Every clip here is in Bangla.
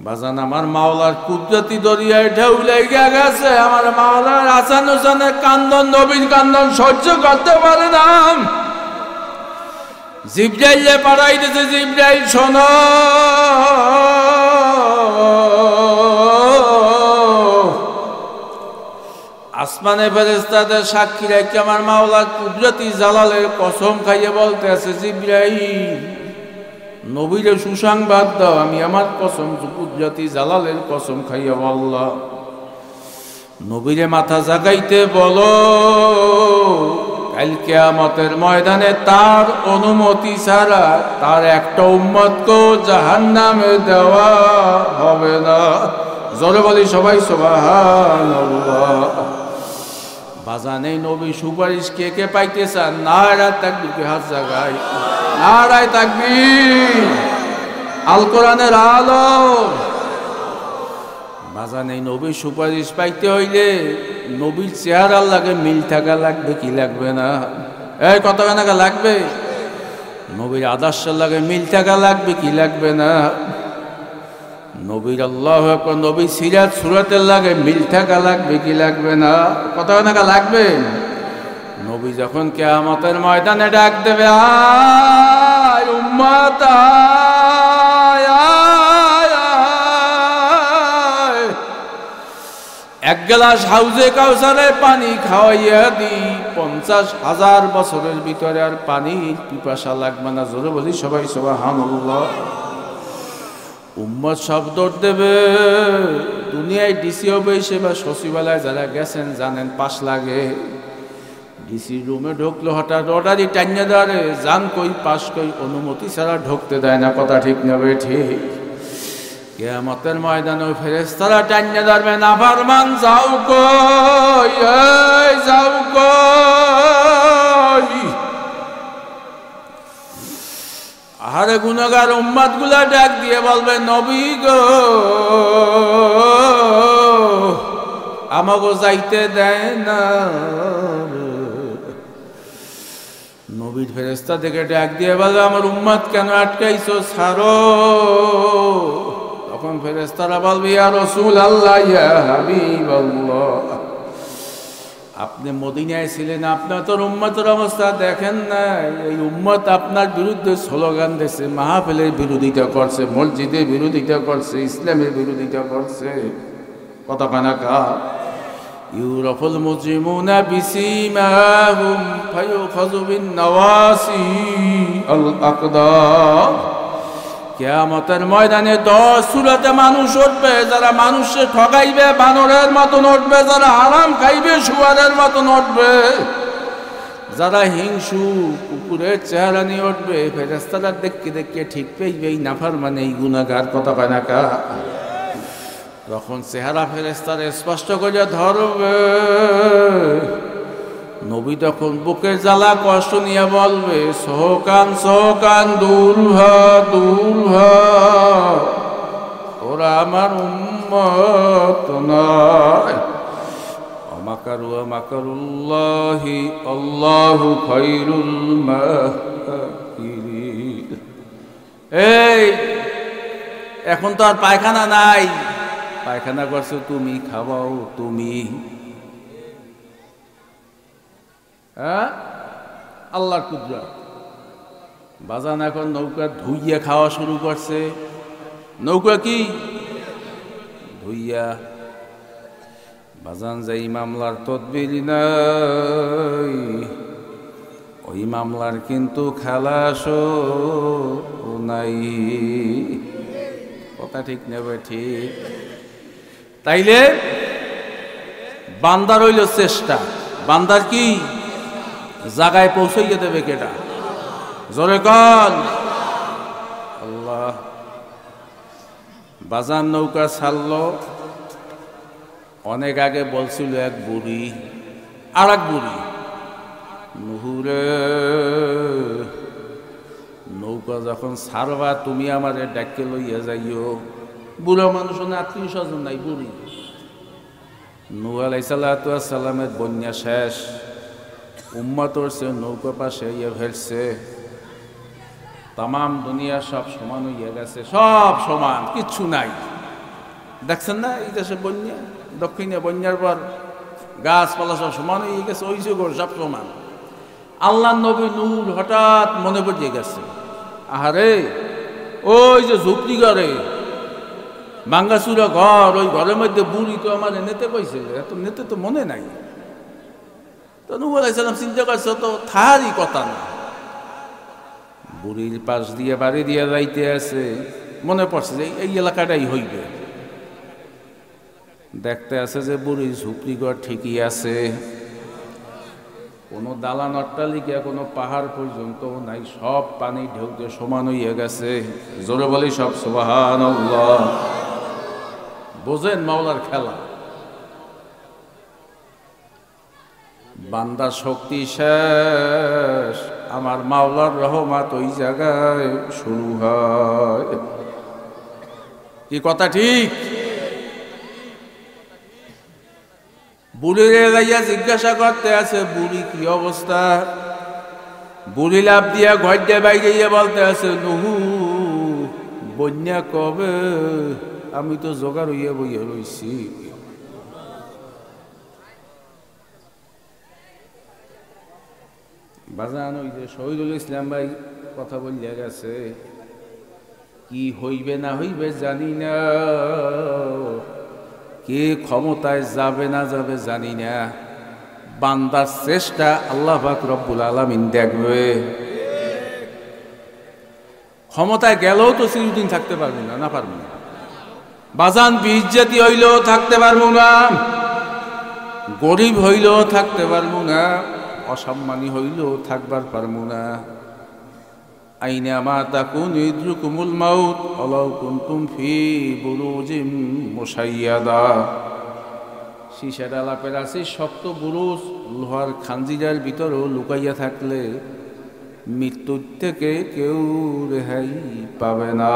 বাজান আমার মাওলার কুদরতি দরিয়ায় ঢেউ লেগে গেছে। আমার মাওলার হাসান হোসেনের কান্দন, নবীর কান্দন সহ্য করতে পারে না। জিবরাইলে পাঠাই দিয়েছে, জিবরাইল শোনো, আসমানে ফেরেশতাদের সাক্ষী রেখে আমার মাওলার কুদরতি জালালের কসম খাইয়ে বলতে আছে, জিবরাইল নবীরে সুসংবাদ দাও, আমি আমার কসম কুদরতি জালালের কসম খাইয়া বললাম, নবীরে মাথা জাগাইতে বলো, কাল কিয়ামতের ময়দানে তার অনুমতি ছাড়া তার একটা উম্মতকেও জাহান্নামে দেওয়া হবে না। জোরে বলি সবাই সুবহানাল্লাহ। বাজান এই নবী সুপারিশ কে কে পাইতে চান? নারায়ে তাকবীর, হাত জাগাই, নারায়ে তাকবীর, আল কোরআনের আলো। বাজান এই নবীর সুপারিশ পাইতে হইলে নবীর চেহারার লাগে মিল থাকা লাগবে কি লাগবে না? এই কত টাকা লাগবে? নবীর আদর্শের লাগে মিল থাকা লাগবে কি লাগবে না? নবীর আল্লাহু আকবার, নবীর সিরাত সুরাতের লাগে মিল থাকা লাগবে কি লাগবে না? কত টাকা লাগবে? নবী যখন কিয়ামতের ময়দানে ডাক দেবে, আয় উম্মত আয়, এক গ্লাস হাউজে কাউসারের পানি খাওয়াইয়া দি, 50,000 বছরের ভিতরে আর পানির পিপাসা লাগবে না। জোরে বলি সবাই সুবহানাল্লাহ। উম্মত সব দৌড় দেবে। দুনিয়ায় ডিসি হবে বা সচিবালয় যারা গেছেন জানেন, পাশ লাগে। ডিসি রুমে ঢুকলো হঠাৎ অর্ডারই টাইনে ধরে, যান কই পাশ কই, অনুমতি ছাড়া ঢুকতে দেয় না। কথা ঠিক নেবে ঠিক। কিয়ামতের ময়দানে ফেরেশতারা টাইনে ধরবে, নাফরমান যাও কই, এই যাও কই। আরে গুনাহগার উম্মত গুলা ডাক দিয়ে বলবে, নবী গো আমাকে যাইতে দেয় না। নবীর ফেরেশতা থেকে ডাক দিয়ে বলবে, আমার উম্মত কেন আটকাইছো, ছাড়ো। তখন ফেরেশতারা বলবে, ইয়া রাসূলুল্লাহ, ইয়া হাবিবাল্লাহ, আপনি মদিনায় ছিলেন, আপনার তো উম্মতের অবস্থা দেখেন না। এই উম্মত আপনার বিরুদ্ধে স্লোগান দিয়েছে, মাহফিলের বিরোধিতা করছে, মসজিদের বিরোধিতা করছে, ইসলামের বিরোধিতা করছে। কথা কানা কা ইউরাফুল মুজরিমুনা বিসিমাহুম ফায়ুখাযু বিন নওয়াসি আল আকদাম। কিয়ামতের ময়দানে 10 সূরাতে মানুষ উঠবে, যারা মানুষকে ঠগাইবে বানরের মতন উঠবে, যারা হারাম খাইবে শুয়ারের মতন উঠবে, যারা হিংসু কুকুরের চেহারা নিয়ে উঠবে। ফেরেশতারা দেখতে দেখতে ঠিক পেইবে এই নাফরমান, এই গুনাহগার। কথা কয় না কা? তখন চেহারা ফেরেশতারা স্পষ্ট করে ধরবে। নবী তখন বুকের জ্বালা কষ্ট নিয়ে বলবে, সোহকান সোহকান, দূর হ দূর হ, ওরা আমার উম্মত নয়। অমাকারু মাকারুল্লাহি আল্লাহু খায়রুল মাকিরিন। এই এখন তো আর পায়খানা নাই, পায়খানা করছো তুমি, খাওয়াও তুমি। হ্যাঁ, আল্লাহর কুদরত। বাজান এখন নৌকা ধুইয়া খাওয়া শুরু করছে। নৌকা কি ধুইয়া? বাজান যে মামলার তদবির নাই, ওই মামলার কিন্তু খালাসও নাই। কথা ঠিক নেবে ঠিক। তাইলে বান্দার হইল চেষ্টা, বান্দার কি জায়গায় পৌঁছাইয়া দেবে কেটা? জোরে কন আল্লাহ। বাজার নৌকা ছাড়লো অনেক আগে, বলছিল এক বুড়ি আর এক বুড়ি, নুহুরে নৌকা যখন ছাড়বা তুমি আমারে ডাকে লইয়া যাইও। বুড়ো মানুষ না, আত্মীয় স্বজন নাই, বুড়ি। নূহ আলাইহিস সালামের বন্যা শেষ, উম্মত উঠছে, নৌকা পাশে ইয়ে ফেলছে, তাম দুনিয়া সব সমান হইয়া গেছে, সব সমান, কিচ্ছু নাই। দেখছেন না এই দেশে বন্যা, দক্ষিণে বন্যার পর গাছপালা সব সমান হয়ে গেছে, ওই যে সব সমান। আল্লাহ নবী নূর হঠাৎ মনে পড়িয়ে গেছে, আহারে ওই যে ঝুপড়ি ঘরে ভাঙ্গাচুরা ঘর, ওই ঘরের মধ্যে বুড়ি তো আমার নেতে কইছে, এত নেতে তো মনে নাই। তো নূহ আলাইহিস সালাম চিন্তা করছে তো তারই কথা না, বুড়ির পাশ দিয়ে বাড়ি দিয়ে যাইতে আছে, মনে পড়ছে যে এই এলাকাটাই হইবে। দেখতে আছে যে বুড়ির ঝুপড়ি ঘর ঠিকই আছে, কোনো দালান অট্টালিকা কোনো পাহাড় পর্যন্ত নাই, সব পানি ঢেউ দিয়ে সমান হইয়া গেছে। জোরে বলি সব সুবহানাল্লাহ। বোঝেন মাওলার খেলা। বান্দার শক্তি শেষ, আমার মাওলার রহমত ওই জায়গায় শুরু হয়। কি কথা ঠিক? বুড়িরে যাইয়া জিজ্ঞাসা করতে আছে, বুড়ি কি অবস্থা? বুড়ি লাভ দিয়া ঘর দিয়ে বাইরে গিয়ে বলতে আছে, নুহু বন্যা কবে? আমি তো জোগাড় হইয়া বইয়া রইছি। বাজান ওই যে শহীদুল ইসলাম ভাই কথা বলিয়া গেছে, কি হইবে না হইবে জানি না, কে ক্ষমতায় যাবে না যাবে জানি না, বান্দার চেষ্টা আল্লাহ পাক রব্বুল আলামিন দেখবে। ক্ষমতায় গেলেও তো চিরদিন থাকতে পারবো না, না পারবো না বাজান। বিজ্জাতি হইলেও থাকতে পারবো না, গরিব হইলেও থাকতে পারবো না, অসম্মানী হইলেও থাকবার পারবো না। আইনা মা তাকুন ইদরুকুমুল মাউত ওয়ালাউ কুনতুম ফি বুরুজিম মুশাইয়াদা। শিশার আলাপের আছে শক্ত বুরুজ, লোহার খাঞ্জিরার ভিতরেও লুকাইয়া থাকলে মৃত্যুর থেকে কেউ রেহাই পাবে না।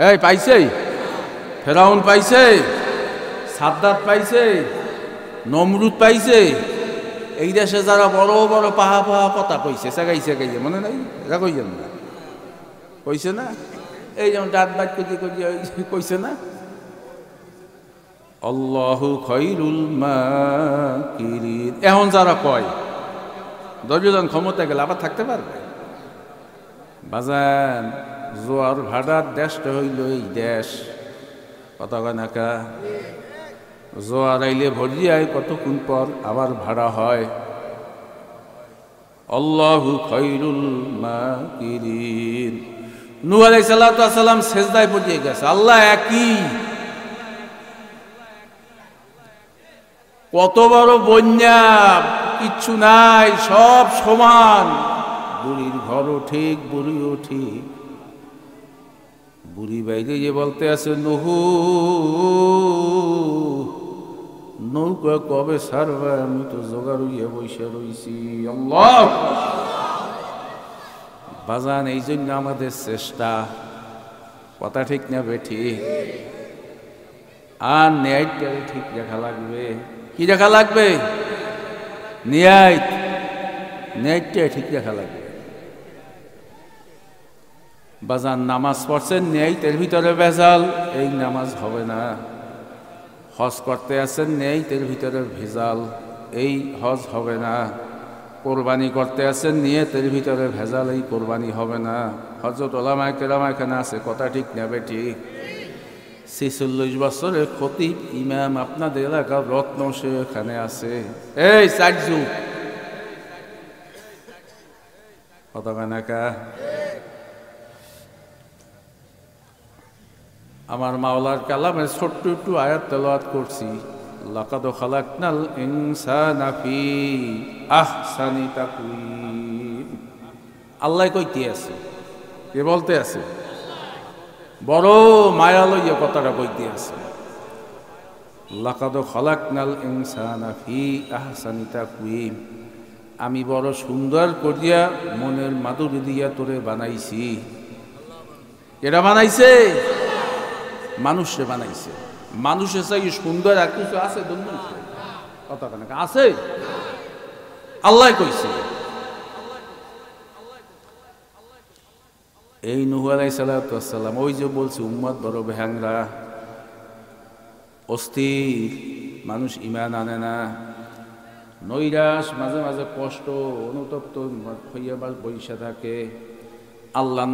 এই পাইছে, ফেরাউন পাইছে, সাদ্দাত পাইছে, নমরুদ পাইছে। এই দেশে যারা বড় বড় পাহা পাহা কথা কইছে, সেগাইছে গাইছে, মনে নাই? এরা কইছেন না, কইছে না? এই যেমন ডাক বাক কইছে না, আল্লাহু খায়রুল মাকিরিন। এখন যারা কয় দশজন ক্ষমতা গেলে আবার থাকতে পারবে? বাজান জোয়ার ভাড়ার দেশটা হইল এই দেশ, কথা কয় না কা? জোয়ার আইলে ভরি আয়, কতক্ষণ পর আবার ভাড়া হয়। আল্লাহু খায়রুল মাকিরিন। নূহ আলাইহিস সালাম সেজদায় পড়ে গেছে, আল্লাহ একই। কত বড় বন্যা, কিচ্ছু নাই, সব সমান। বুড়ির ঘরও ঠিক, বুড়িও ঠিক। বুড়ি বাইরে যে বলতে আছে, নুহু নৌকা কবে সারবা? আমি তো জোগাড় হইয়া বসে রইছি। আল্লাহ বাজান, এই জন্য আমাদের চেষ্টা, কথা ঠিক না বেঠি? আর ন্যায়টারে ঠিক দেখা লাগবে। কি দেখা লাগবে? ন্যায়টা ঠিক দেখা লাগবে। বাজান নামাজ পড়ছেন, ন্যায়টার ভিতরে ভেজাল, এই নামাজ হবে না। হজ করতে আছেন, ন্যায়টার ভিতরে ভেজাল, এই হজ হবে না। কোরবানি করতে আছেন, নিয়তের ভিতরে ভেজাল, এই কোরবানি হবে না। হযরত উলামায়ে কেরাম এখানে আছে, কথা ঠিক না বেঠি? ৪৬ বছরের খতিব ইমাম আপনাদের এলাকার রত্ন, সে এখানে আছে। এই চারজু কথা কানাকা। আমার মাওলার কালামের ছোট্ট একটু আয়াত তেলাওয়াত করছি, লাকাদ খালাকনাল ইনসানা ফি আহসানি তাকওয়িম। আল্লাহ কইতে আছে, কে বলতে আছে? বড় মায়া লইয়া কথাটা কইতে আছে। লাকাদ খালাকনাল ইনসানা ফি আহসানি তাকওয়িম। আমি বড় সুন্দর করিয়া মনের মাধুরী দিয়া তোরে বানাইছি। কেডা বানাইছে? মানুষে বানাইছে। মানুষের চাই সুন্দর আর কিছু আছে? কথা কেন আছে? আল্লাহ কইছে। এই নূহ আলাইহিস সালাম ওই যে বলছে উম্মত বড় ভ্যাংরা, অস্থির, মানুষ ইমান আনে না, নৈরাশ, মাঝে মাঝে কষ্ট, অনুতপ্ত হইয়া বৈশা থাকে। আল্লাহর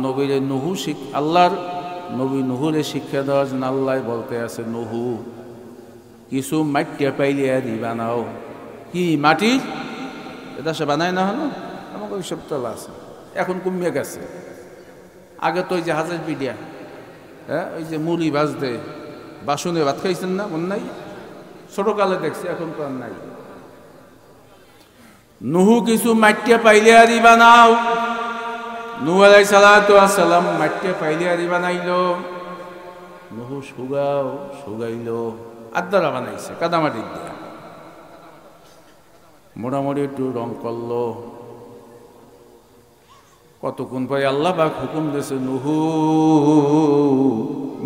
নবী নুহুরে শিক্ষা দেওয়ার জন্য আল্লাহ বলতে আছে, নুহু কিছু মাটিয়া পাইলে আর বানাও। কি মাটির এটা সে বানায় না হলো, আমাকে ওই সব তলা আছে, এখন কমিয়ে গেছে। আগে তো ওই যে হাজার পিডিয়া, হ্যাঁ, ওই যে মুড়ি ভাজতে বাসনে ভাত খাইছেন না, মন নাই? ছোটকালে দেখছি, এখন তো আর নাই। নুহু কিছু মাটিয়া পাইলে আরি বানাও। নুহু আলাইহিস সালাতু ওয়াস সালাম মাটিয়া পাইলে আরি বানাইল। নুহু শুগাইল, আদ্দারা বানাইছে কাদামাটি দিয়া, মোটামুটি একটু রং করলো। কতক্ষণ পরে আল্লাহ পাক হুকুম দিয়েছে, নুহু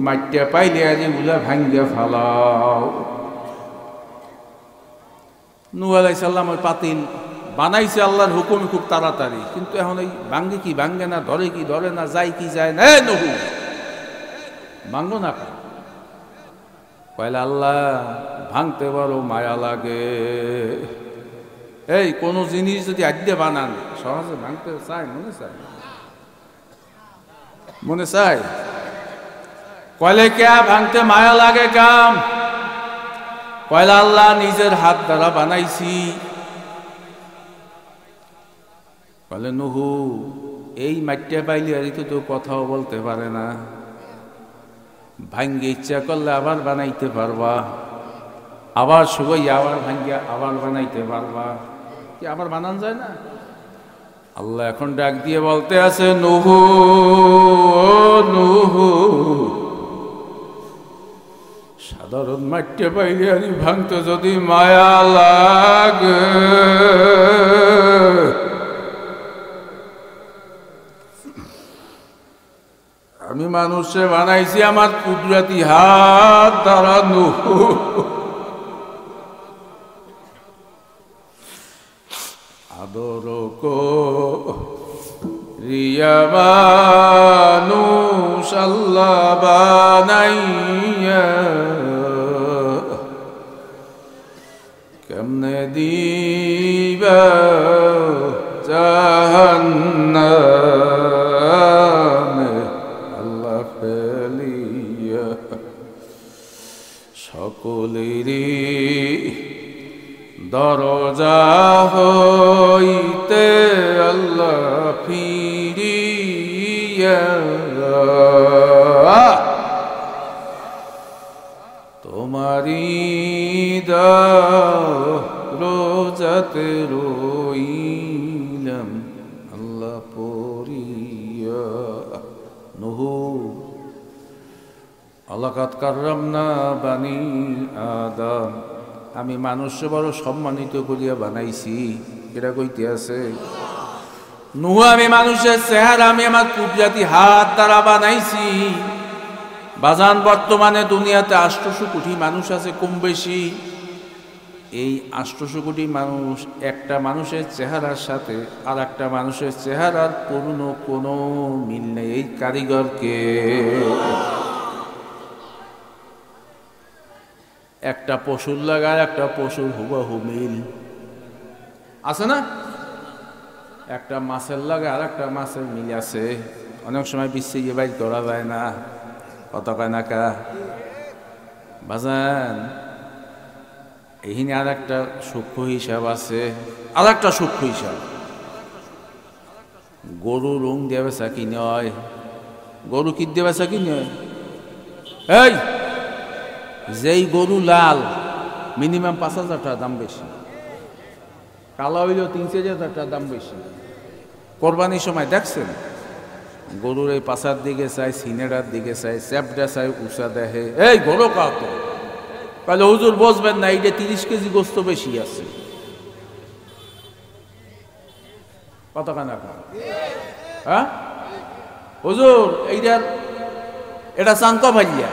মাটিয়া পাইলে আরি উলা ভাঙ্গিয়া ফালাও। নুহু আলাইহিস সালাম ওই পাতিল বানাইছে আল্লাহর হুকুমে খুব তাড়াতাড়ি, কিন্তু এখন এই ভাঙ্গে কি ভাঙ্গে না, ধরে কি ধরে না, যায় কি যায় না, নুহু ভাঙ্গো না। কয়লা আল্লাহ ভাঙতে পারো মায়া লাগে। এই কোন জিনিস যদি আদ্যে বানান সহজে ভাঙতে চায়, মনে চায় কয়লে কে ভাঙতে মায়া লাগে কাম। কয়লা আল্লাহ নিজের হাত দ্বারা বানাইছি। বলে নুহু এই মাটিয়া পাইলে আর তো কথাও বলতে পারে না, ভাঙ্গে ইচ্ছা করলে আবার বানাইতে পারবা, আবার শুকাই আবার ভাঙ্গিয়া আবার বানাইতে পারবা, কি আবার বানান যায় না? আল্লাহ এখন ডাক দিয়ে বলতে আছে, নুহু নুহু সাধারণ মাটিয়া পাইলে আর ভাঙতে যদি মায়া লাগে, আমি মানুষে বানাইছি আমার কুদরতি হাত দ্বারা। নুহু আদর রিয়া মানুষ আল্লাহ বানাইয়া, কেমনে দিবা জাহান্নামে আল্লাহ ফেলিয়া। সকলেরই দরজা হইতে আল্লাহ ফিরিয়া, তোমারি রোজাতে রইলাম আল্লাহ পড়িয়া। নুহু আলাকাত কাররামনা বানি আদম, আমি মানুষকে বড় সম্মানিত করিয়া বানাইছি, এটা কইতে আছে। নুহু আমি মানুষের চেহারা আমি আমার কুদরতি হাত দ্বারা বানাইছি। বাজান বর্তমানে দুনিয়াতে 800 কোটি মানুষ আছে কম বেশি। এই 800 কোটি মানুষ একটা মানুষের চেহারার সাথে আর একটা মানুষের চেহারার কোনো মিল নেই। এই কারিগরকে একটা পশুর লাগায় একটা পশুর হুবহু মিল আছে না, একটা মাছের লাগায় আর একটা মাছের মিল আছে। অনেক সময় বিশ্বে বাইর করা যায় না, কত কানাকা বাজান। এইখানে আর একটা সূক্ষ্ম হিসাব আছে, আর একটা সূক্ষ্ম হিসাব। গরু রং দিয়ে বেচা কি নয়, গরু কি দিয়ে বেচা কি নয়। এই যেই গরু লাল মিনিমাম 5,000 টাকা দাম বেশি, কালো হইলেও 3-4 হাজার টাকা দাম বেশি। কোরবানির সময় দেখছেন গরুর এই পাশার দিকে চাই, সিনেটার দিকে চাই, চ্যাপটা চাই, উষা দেখে। এই গরু কত? তাহলে হুজুর বসবেন না, এইটা 30 কেজি গোস্ত বেশি আছে। কত কানা হ্যাঁ হুজুর, এইটার এটা চাঙ্ক ভাইয়া,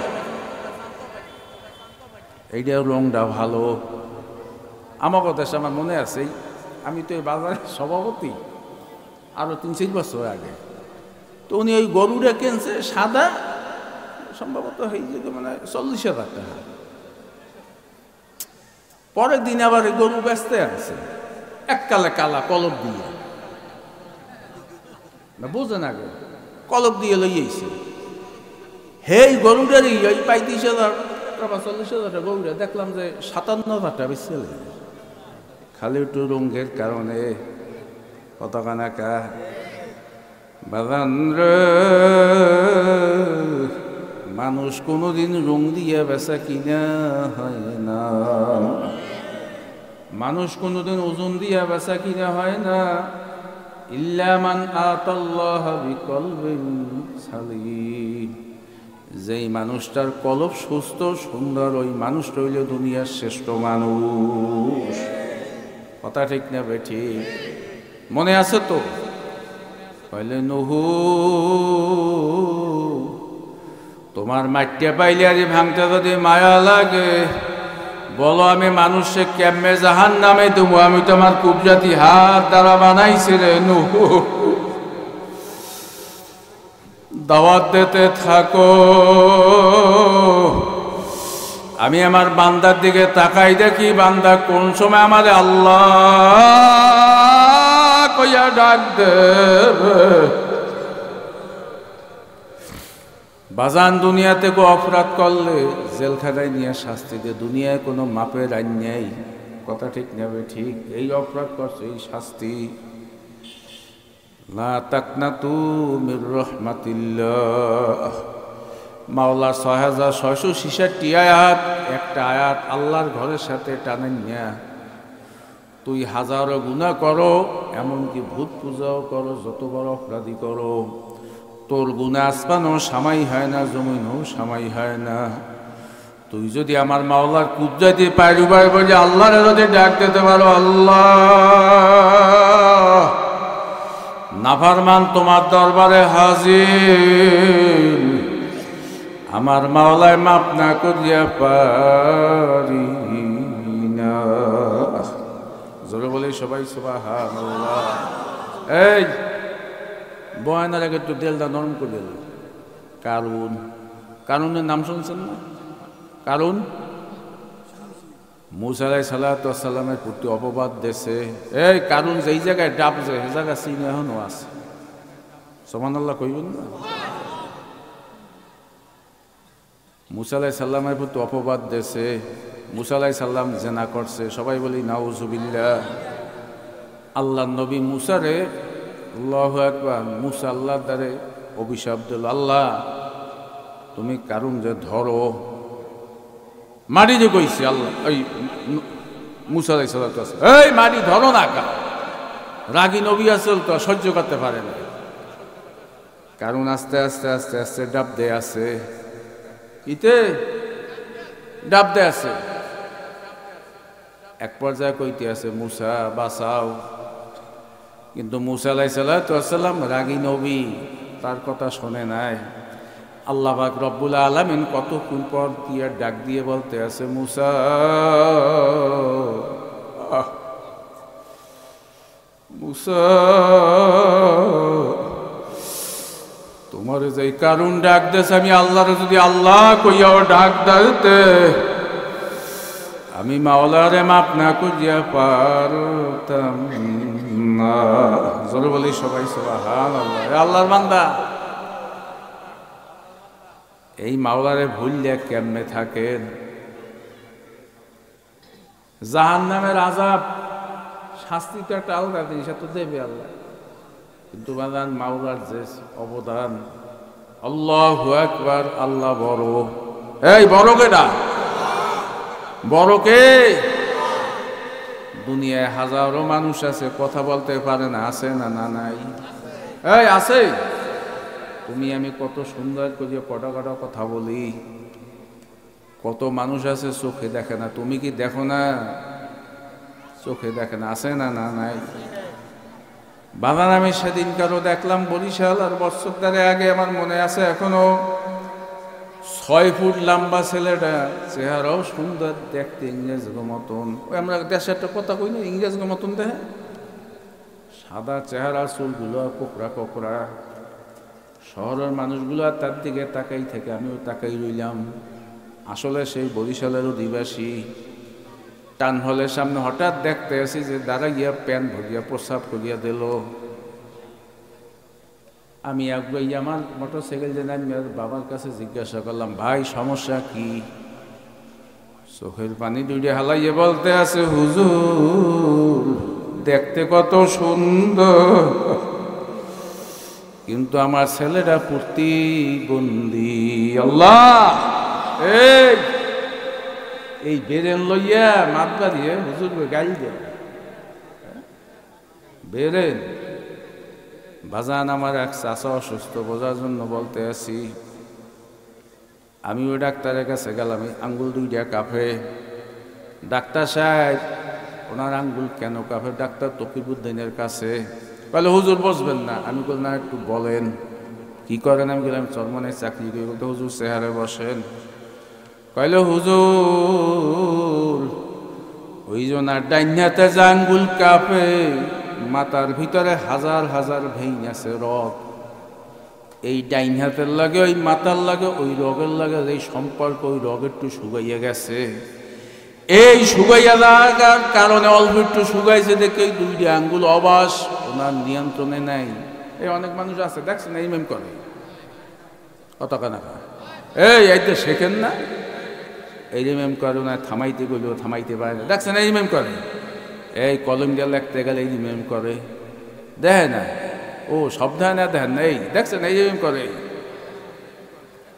এইটার রংটা ভালো। আমার কথা আমার মনে আছে, আমি তো এই বাজারের সভাপতি আরো 3-4 বছর আগে। তো উনি ওই গরুটা কিনছে সাদা, সম্ভবত এই যে মানে 40,000 টাকা। পরের দিন আবার গরু বেচতে আছে, এককালে কালা কলব দিয়ে, না বোঝে না, কলব দিয়ে লইয়েছে। হেই গরুটারই ওই 35,000 বা 40,000 গরুটা দেখলাম যে 57,000 বেশি, খালি একটু রঙের কারণে কতখানাকা বাজান রে। মানুষ কোনোদিন রং দিয়ে বেচা কিনা হয় না, মানুষ কোনোদিন ওজন দিয়া বেচা কিনা হয় না। ইল্লা মান আতাল্লাহ বিকলবিন সালিম, যেই মানুষটার কলব সুস্থ সুন্দর, ওই মানুষটা হইল দুনিয়ার শ্রেষ্ঠ মানুষ। কথা ঠিক না বেঠিক? মনে আছে তো? কইলে নহু তোমার মাটিয়া পাইলে আজ ভাঙতে যদি মায়া লাগে, বলো আমি মানুষে কেমনে জাহান নামে দেবো, আমি তোমার কুবজাতি হাত দ্বারা বানাইছি রে নহু। দাওয়াত দিতে থাকো, আমি আমার বান্দার দিকে তাকাই দেখি বান্দা কোন সময় আমাদের আল্লাহ কইয়া ডাক দেবে। বাজান দুনিয়াতে কো অপরাধ করলে জেলখানায় নিয়ে শাস্তি দে, দুনিয়ায় কোনো মাপের আইন নেই। কথা ঠিক নেবে ঠিক? এই অপরাধ করছে এই শাস্তি। লা তাকনাতু মির রাহমাতিল্লাহ। মাওলা 6666 আয়াত, একটা আয়াত আল্লাহর ঘরের সাথে টানেন নিয়া তুই হাজারো গুনাহ করো, এমনকি ভূত পূজাও করো, যত বড় অপরাধী করো, তোর গুনাহ আসমানও সামাই হয় না, জমিনও সামাই হয় না। তুই যদি আমার মাওলার কুদরতি পায়রুবাই বলে আল্লাহরে যদি ডাক দিতে পারো, আল্লাহ নাফরমান তোমার দরবারে হাজির, আমার মাওলায় মাপ না করিয়া পারি না। জোরে বলি সবাই সুবহানাল্লাহ। এই বয়ানের আগে একটু দেলটা নরম করে দিল। কারুন, কারুনের নাম শুনছেন না? কারুন মুসা আলাইহিস সালামের প্রতি অপবাদ দেশে। এই কারুন যেই জায়গায় ডাব যে সে জায়গা চিনি এখনো আছে। সুবহানাল্লাহ কইবেন না? মুসা আলাইহিস সালামের প্রতি অপবাদ দেশে। মুসা আলাইহিস সালাম জেনা করছে, সবাই বলি নাউজুবিল্লাহ। আল্লাহ নবী মুসারে, আল্লাহু আকবার, মুসা আল্লাহর দ্বারে অভিশাপ দিল, আল্লাহ তুমি কারুন যে ধরো, মাটি যে কইছি আল্লাহ ওই মুসা আলাইহিস সালাম, এই মাটি ধরো না, কা রাগী নবী আসল তো সহ্য করতে পারে না। কারণ আস্তে আস্তে আস্তে আস্তে ডাব দে আছে, ইতে ডাব দে আছে। এক পর্যায়ে কইতে আছে মুসা বাঁচাও, কিন্তু মুসা আলাইহিস সালাম রাগী নবী, তার কথা শোনে নাই। আল্লাহ পাক রব্বুল আলামিন কতক্ষণ পর দিয়ে ডাক দিয়ে বলতে আছে, মুসা মুসা তোমার যে কারণ ডাক দেশ, আমি আল্লাহরে যদি আল্লাহ কইয়াও ডাক দিতে, আমি মাওলারে মাপ না করিয়া পারতাম না। জোরে বলি সবাই সুবহানাল্লাহ। আল্লাহর বান্দা এই মাওলারে ভুললে কেমনে থাকেন? জাহান্নামের আযাব শাস্তি তো একটা আলাদা জিনিস, তো দেবে আল্লাহ, কিন্তু বাজান মাওলার যে অবদান, আল্লাহু আকবার, আল্লাহ বড়। এই বড় কেডা? বড় কে? দুনিয়ায় হাজারো মানুষ আছে কথা বলতে পারে না, আছে না? না নাই? এই আছে। তুমি আমি কত সুন্দর করে কটা কটা কথা বলি, কত মানুষ আছে চোখে দেখে না, তুমি কি দেখো না? চোখে দেখে না, আছে না? না নাই? বাজান আমি সেদিন কারো দেখলাম বরিশাল, আর বছর ধরে আগে আমার মনে আছে এখনো, 6 ফুট লম্বা ছেলেটা, চেহারাও সুন্দর দেখতে, ইংরেজ মতন। ওই আমরা দেশে একটা কথা কই না, ইংরেজ মতন দেখে, সাদা চেহারা, চুলগুলো কোকড়া কোকড়া। শহরের মানুষগুলো তার দিকে তাকাই থেকে আমিও তাকাই রইলাম, আসলে সেই বরিশালের অধিবাসী। টান হলের সামনে হঠাৎ দেখতে আসি যে দাঁড়া গিয়া প্যান্ট ভরিয়া প্রস্রাব করিয়া দিল। আমি একবার আমার মোটর সাইকেল যে আমি বাবার কাছে জিজ্ঞাসা করলাম, ভাই সমস্যা কি? চোখের পানি দুইটা হালাইয়ে বলতে আছে, হুজুর দেখতে কত সুন্দর, কিন্তু আমার ছেলেটা প্রতিবন্ধী। আল্লাহ, এই বেরেন লইয়া মাত বাড়িয়ে হুজুর গাড়ি দেয় বেরেন। বাজান আমার এক চাচা অসুস্থ, বোঝার জন্য বলতে আছি। আমি ওই ডাক্তারের কাছে গেলাম, আঙ্গুল দুইটা কাঁপে। ডাক্তার সাহেব ওনার আঙ্গুল কেন কাঁপে? ডাক্তার তকিবুদ্দিনের কাছে। বলে হুজুর বসবেন না। আমি বল না, একটু বলেন কি করেন? আমি গেলাম চরমনের চাকরি করি। বলতে হুজুর চেহারে বসেন। কইলে হুজুর ওই জনার ডাইনাতে যে আঙ্গুল কাঁপে, মাথার ভিতরে হাজার হাজার ভেইন আছে, রগ। এই ডাইন হাতের লাগে ওই মাথার লাগে ওই রগের লাগে এই সম্পর্ক, ওই রগ একটু শুকাইয়া গেছে। এই শুকাইয়া লাগার কারণে অল্প একটু শুকাইছে দেখে এই দুইটা আঙ্গুল অবাস ওনার নিয়ন্ত্রণে নাই। এই অনেক মানুষ আছে দেখছেন এই মেম করে কত কানা, এই তো শেখেন না, এই যে মেম করে না, থামাইতে গেলেও থামাইতে পারে না, দেখছেন এই মেম করে। এই কলম দিয়ে লিখতে গেলে এই মেম করে, দেখে না ও শব্দ না, দেখেন না এই দেখছেন এই মেম করে।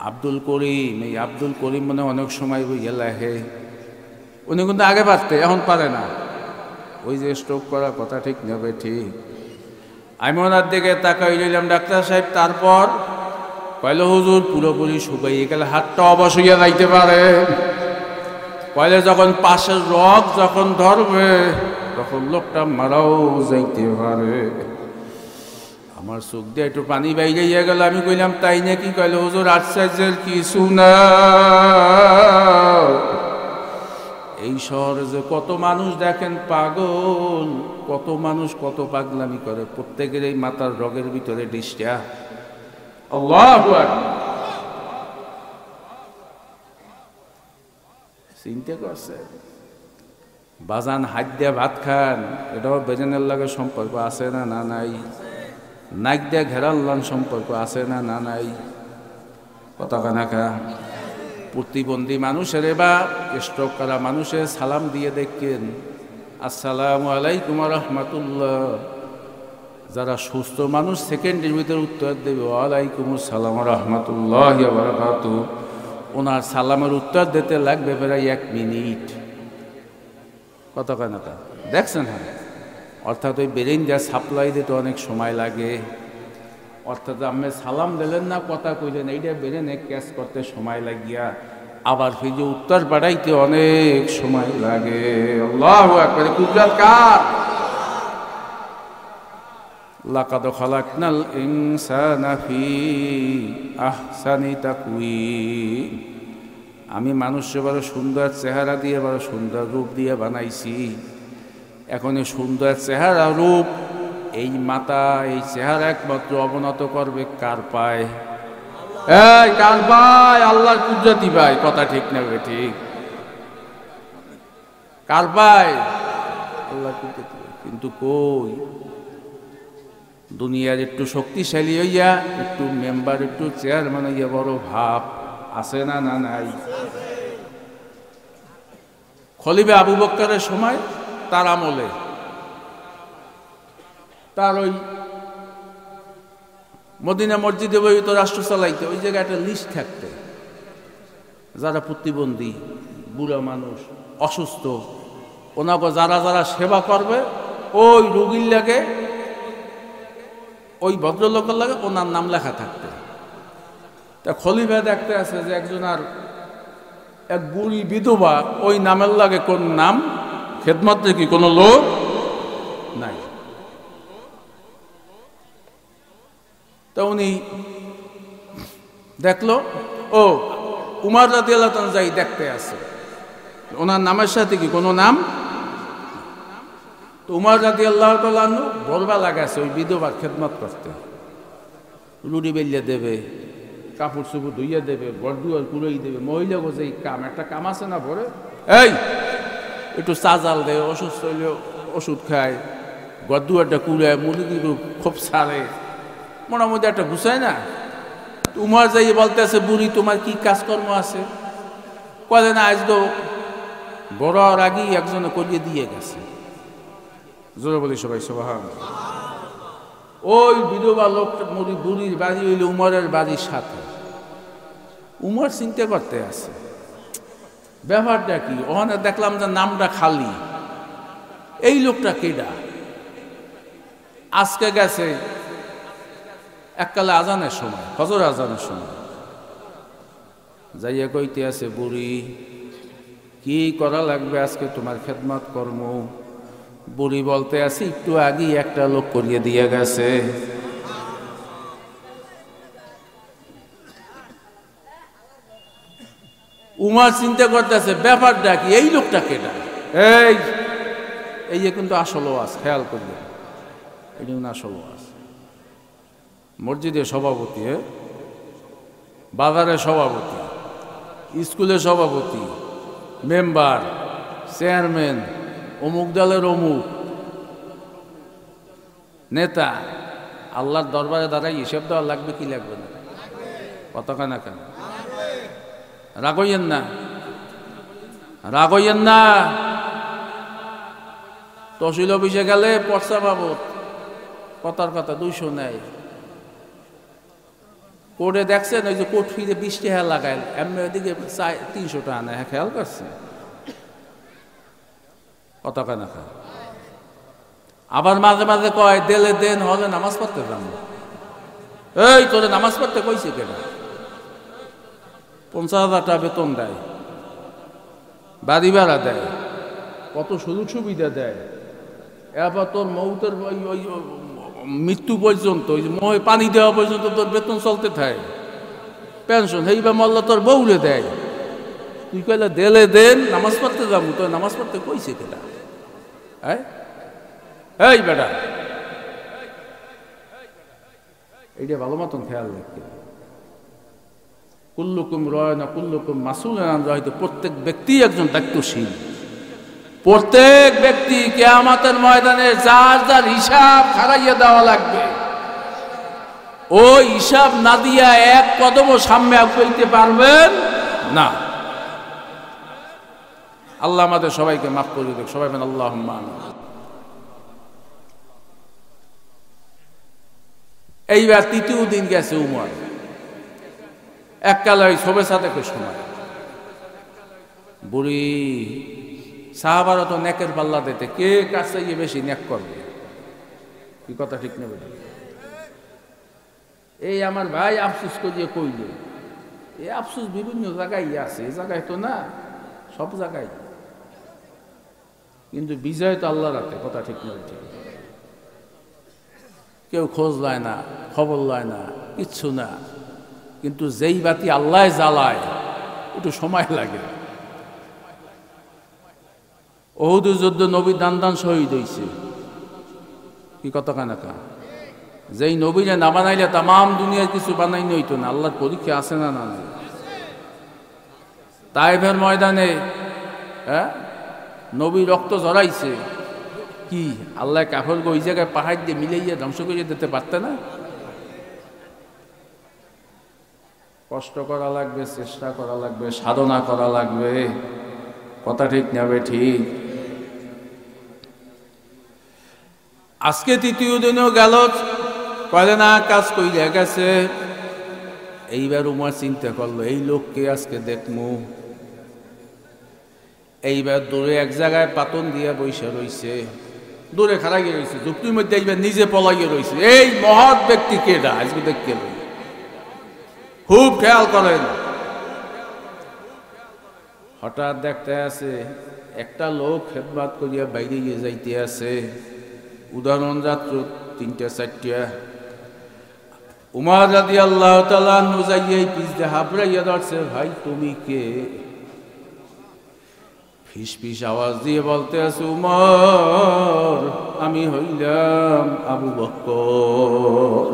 আব্দুল করিম, এই আব্দুল করিম মানে অনেক সময় ওই লেখে, উনি কিন্তু আগে পারতে, এখন পারে না। ওই যে স্ট্রোক করার কথা ঠিক নেবে ঠিক। আমি ওনার দিকে তাকাই রইলাম ডাক্তার সাহেব। তারপর কইলে হুজুর পুরোপুরি শুকাইয়ে গেলে হাতটা অবশ হইয়া যাইতে পারে। কইলে যখন পাশের রগ যখন ধরবে তখন লোকটা মারাও যাইতে পারে। আমার চোখ দিয়ে একটু পানি বাইরে গেল। আমি কইলাম তাই নাকি? কইলে হুজুর আশ্চর্যের কিছু না, এই শহরে যে কত মানুষ দেখেন পাগল, কত মানুষ কত পাগলামি করে, প্রত্যেকের এই মাথার রগের ভিতরে ডিসটা। আল্লাহু আকবার, চিন্তা করছে বাজান হাত দিয়ে ভাত খান, এটাও বেজেনের লাগে সম্পর্ক আছে না না নাই? নাক দিয়ে ঘেরাল্লান সম্পর্ক আছে না না নাই? পতাকা নাকা প্রতিবন্ধী মানুষের বা স্ট্রোক করা মানুষের সালাম দিয়ে দেখেন, আসসালামু আলাইকুম রহমতুল্লাহ। যারা সুস্থ মানুষ সেকেন্ডের ভিতরে উত্তর দেবে ওয়ালাইকুম আসসালাম রহমতুল্লাহ বারাকাতুহু। ওনার সালামের উত্তর দিতে লাগবে প্রায় 1 মিনিট। কতক্ষণ দেখছেন? হ্যাঁ, অর্থাৎ ওই ব্রেইন যা সাপ্লাই দিতে অনেক সময় লাগে। অর্থাৎ আপনি সালাম দিলেন না, কথা কইলেন, এইটা ব্রেইনে ক্যাচ করতে সময় লাগিয়া আবার ফিরে উত্তর পাঠাইতে অনেক সময় লাগে। আল্লাহু আকবার, কুদরত কার? লাকাদ খালাকনাল ইনসানা ফি আহসানি তাকওয়িম। আমি মানুষকে বড় সুন্দর চেহারা দিয়ে, বড় সুন্দর রূপ দিয়ে বানাইছি। এখন এই সুন্দর চেহারা রূপ, এই মাথা, এই চেহারা একমাত্র অবনত করবে কার পায়? এই কার পায়? আল্লাহর কুদরতি পায়। কথা ঠিক নেবে ঠিক? কার পায়? আল্লাহর কুদরতি। কিন্তু কই দুনিয়ার একটু শক্তিশালী হইয়া, একটু মেম্বার, একটু চেয়ারম্যান হইয়া বড় ভাব আছে না না নাই? খলিফা আবু বকরের সময় তার আমলে তার ওই মদিনা মসজিদে বই তো রাষ্ট্র চালাইতে, ওই জায়গায় একটা লিস্ট থাকতে, যারা প্রতিবন্ধী, বুড়া মানুষ, অসুস্থ, ওনাকে যারা যারা সেবা করবে ওই রোগীর লাগে, ওই ভদ্রলোকের লাগে ওনার নাম লেখা থাকতে। তা খলিফা দেখতে আছে যে একজন আর এক বুড়ি বিধবা, ওই নামের লাগে কোন নাম খেদমত কি কোনো লোক নাই। তা উনি দেখলো ও উমর রাদিয়াল্লাহু তাআলা যাই দেখতে আছে, ওনার নামের সাথে কি কোনো নাম? তো উমর রাদিয়াল্লাহু তাআলা বলবা লাগাছে ওই বিধবার খেদমত করতে, রুটি বেলিয়ে দেবে, কাপড় চোপড় ধুইয়া দেবে, বরদুয়ার কুড়াই দেবে, মহিলা গোজে কাম একটা কাম আছে না ভরে, এই একটু চাজাল দেয়, অসুস্থ হইলে ওষুধ খায়, ঘর দুয়ারটা কুড়ায়, মুরগি খুব ছাড়ে, মোটামুটি একটা গুছায় না। তোমার যাই বলতেছে বুড়ি তোমার কি কাজকর্ম আছে, কলে না আজ তো বড় আর আগেই একজনে করিয়ে দিয়ে গেছে। জোরে বলি সবাই সুবহানাল্লাহ। ওই বিধবা লোকটা বুড়ির বাড়ি হইলে উমরের বাড়ির সাথে। উমর চিন্তা করতে আছে ব্যাপারটা কি। ওখানে দেখলাম যে নামটা খালি, এই লোকটা কেডা। আজকে গেছে এককালে আজানের সময়, ফজর আজানের সময়, যাইয়া কইতে আছে বুড়ি কি করা লাগবে আজকে তোমার খেদমত কর্ম। বুড়ি বলতে আছে একটু আগেই একটা লোক করিয়ে দিয়ে গেছে। উমার চিন্তা করতেছে ব্যাপারটা কি, এই লোকটা কেডা। এই কিন্তু আসল ওয়াজ, খেয়াল করবে এই আসল ওয়াজ। মসজিদের সভাপতি, বাজারের সভাপতি, স্কুলের সভাপতি, মেম্বার, চেয়ারম্যান, অমুক দলের অমুক নেতা, আল্লাহর দরবারে দাঁড়াই হিসেব দেওয়া লাগবে কি লাগবে না? কথা না কেন? রাগইয়েন না, রাগইয়েন না। তহসিল অফিসে গেলে পর্চা বাবদ কথার কথা 200 নেয়। কোর্টে দেখছেন ওই যে কোর্ট ফিরে 20 টাকা লাগায়, এমনি ওইদিকে 300 টাকা নেয়। হ্যাঁ, খেয়াল করছে? কথা কেন? আবার মাঝে মাঝে কয় দেলে দেন, হলে নামাজ পড়তে যাবো। এই তোরে নামাজ পড়তে কইছে কেন? 50,000 টাকা বেতন দেয়, বাড়ি ভাড়া দেয়, কত সুযোগ সুবিধা দেয়। এরপর তোর মৌতের ওই মৃত্যু পর্যন্ত, ওই মহে পানি দেওয়া পর্যন্ত তোর বেতন চলতে থাকে, পেনশন। এইবার মল্লা তোর বউরে দেয়। তুই কইলে দেলে দেন, নামাজ পড়তে যাবো। তোর নামাজ পড়তে কইছে কেনা? এই বেটা, এইটা ভালো মতন খেয়াল রাখতে। কুল্লুকুম রায়না কুল্লুকুম মাসউলুন আন রাইয়্যিহি। প্রত্যেক ব্যক্তি একজন দায়িত্বশীল। প্রত্যেক ব্যক্তি কিয়ামতের ময়দানে যার যার হিসাব খারাইয়া দেওয়া লাগবে। ওই হিসাব না দিয়া এক কদমও সামনে আগাইতে পারবেন না। আল্লাহ আমাদের সবাইকে মাফ করে দিক। সবাই বলেন আল্লাহুম্মা আমিন। এইবার তৃতীয় দিন গেছে উমর। এককালে ওই শোবে সাদেকের সময় বুড়ি সাহাবারা তো নেকের পাল্লা দিতে, কে কাছে গিয়ে বেশি নেক করবে। কি কথা ঠিক নেবে? এই আমার ভাই আফসুস করিয়ে কইলে, এই আফসুস বিভিন্ন জায়গায় আছে, এই জায়গায় তো না, সব জায়গায়। কিন্তু বিজয় তো আল্লাহর হাতে। কথা ঠিক নেবে? ঠিক। কেউ খোঁজ লয় না, খবর লয় না, কিচ্ছু না। কিন্তু যেই বাতি আল্লাহ জ্বালায় একটু সময় লাগে। ওহুদের যুদ্ধ নবী দান শহীদ হয়েছে। কি কথা কানাকা? যেই নবীরে না বানাইলে তাম দুনিয়ার কিছু বানাইনি হইতো না। আল্লাহর পরীক্ষা আছে না? না। তাইফের ময়দানে নবী রক্ত ঝরাইছে। কি আল্লাহ কাফেরকে ওই জায়গায় পাহাড় দিয়ে মিলাইয়া ধ্বংস করে দিতে পারতে না? কষ্ট করা লাগবে, চেষ্টা করা লাগবে, সাধনা করা লাগবে। কথা ঠিক নেবে? ঠিক। আজকে তৃতীয় দিনও গেল, কয়লে না কাজ কইলে গেছে। এইবার উমর চিন্তা করলো এই লোককে আজকে দেখমু। এইবার দূরে এক জায়গায় পাতন দিয়া বৈশা রইছে, দূরে খাড়াইয়ে রয়েছে, যুক্তির মধ্যে এইবার নিজে পলাইয়ে রয়েছে। এই মহৎ ব্যক্তি কেডা আজকে দেখতে লই। খুব খেয়াল করেন। হঠাৎ দেখতে আছে একটা লোক খেদমত করিয়া বাইরে গিয়ে যাইতে আছে। উদাহরণ যাত্র 3-4টা। উমর রাদিয়াল্লাহু তাআলা আনহু যাইয়া পিছ দিয়ে হাবড়াইয়া ধরছে, ভাই তুমি কে? ফিস ফিস আওয়াজ দিয়ে বলতে আছে, উমর আমি হইলাম আবু বকর।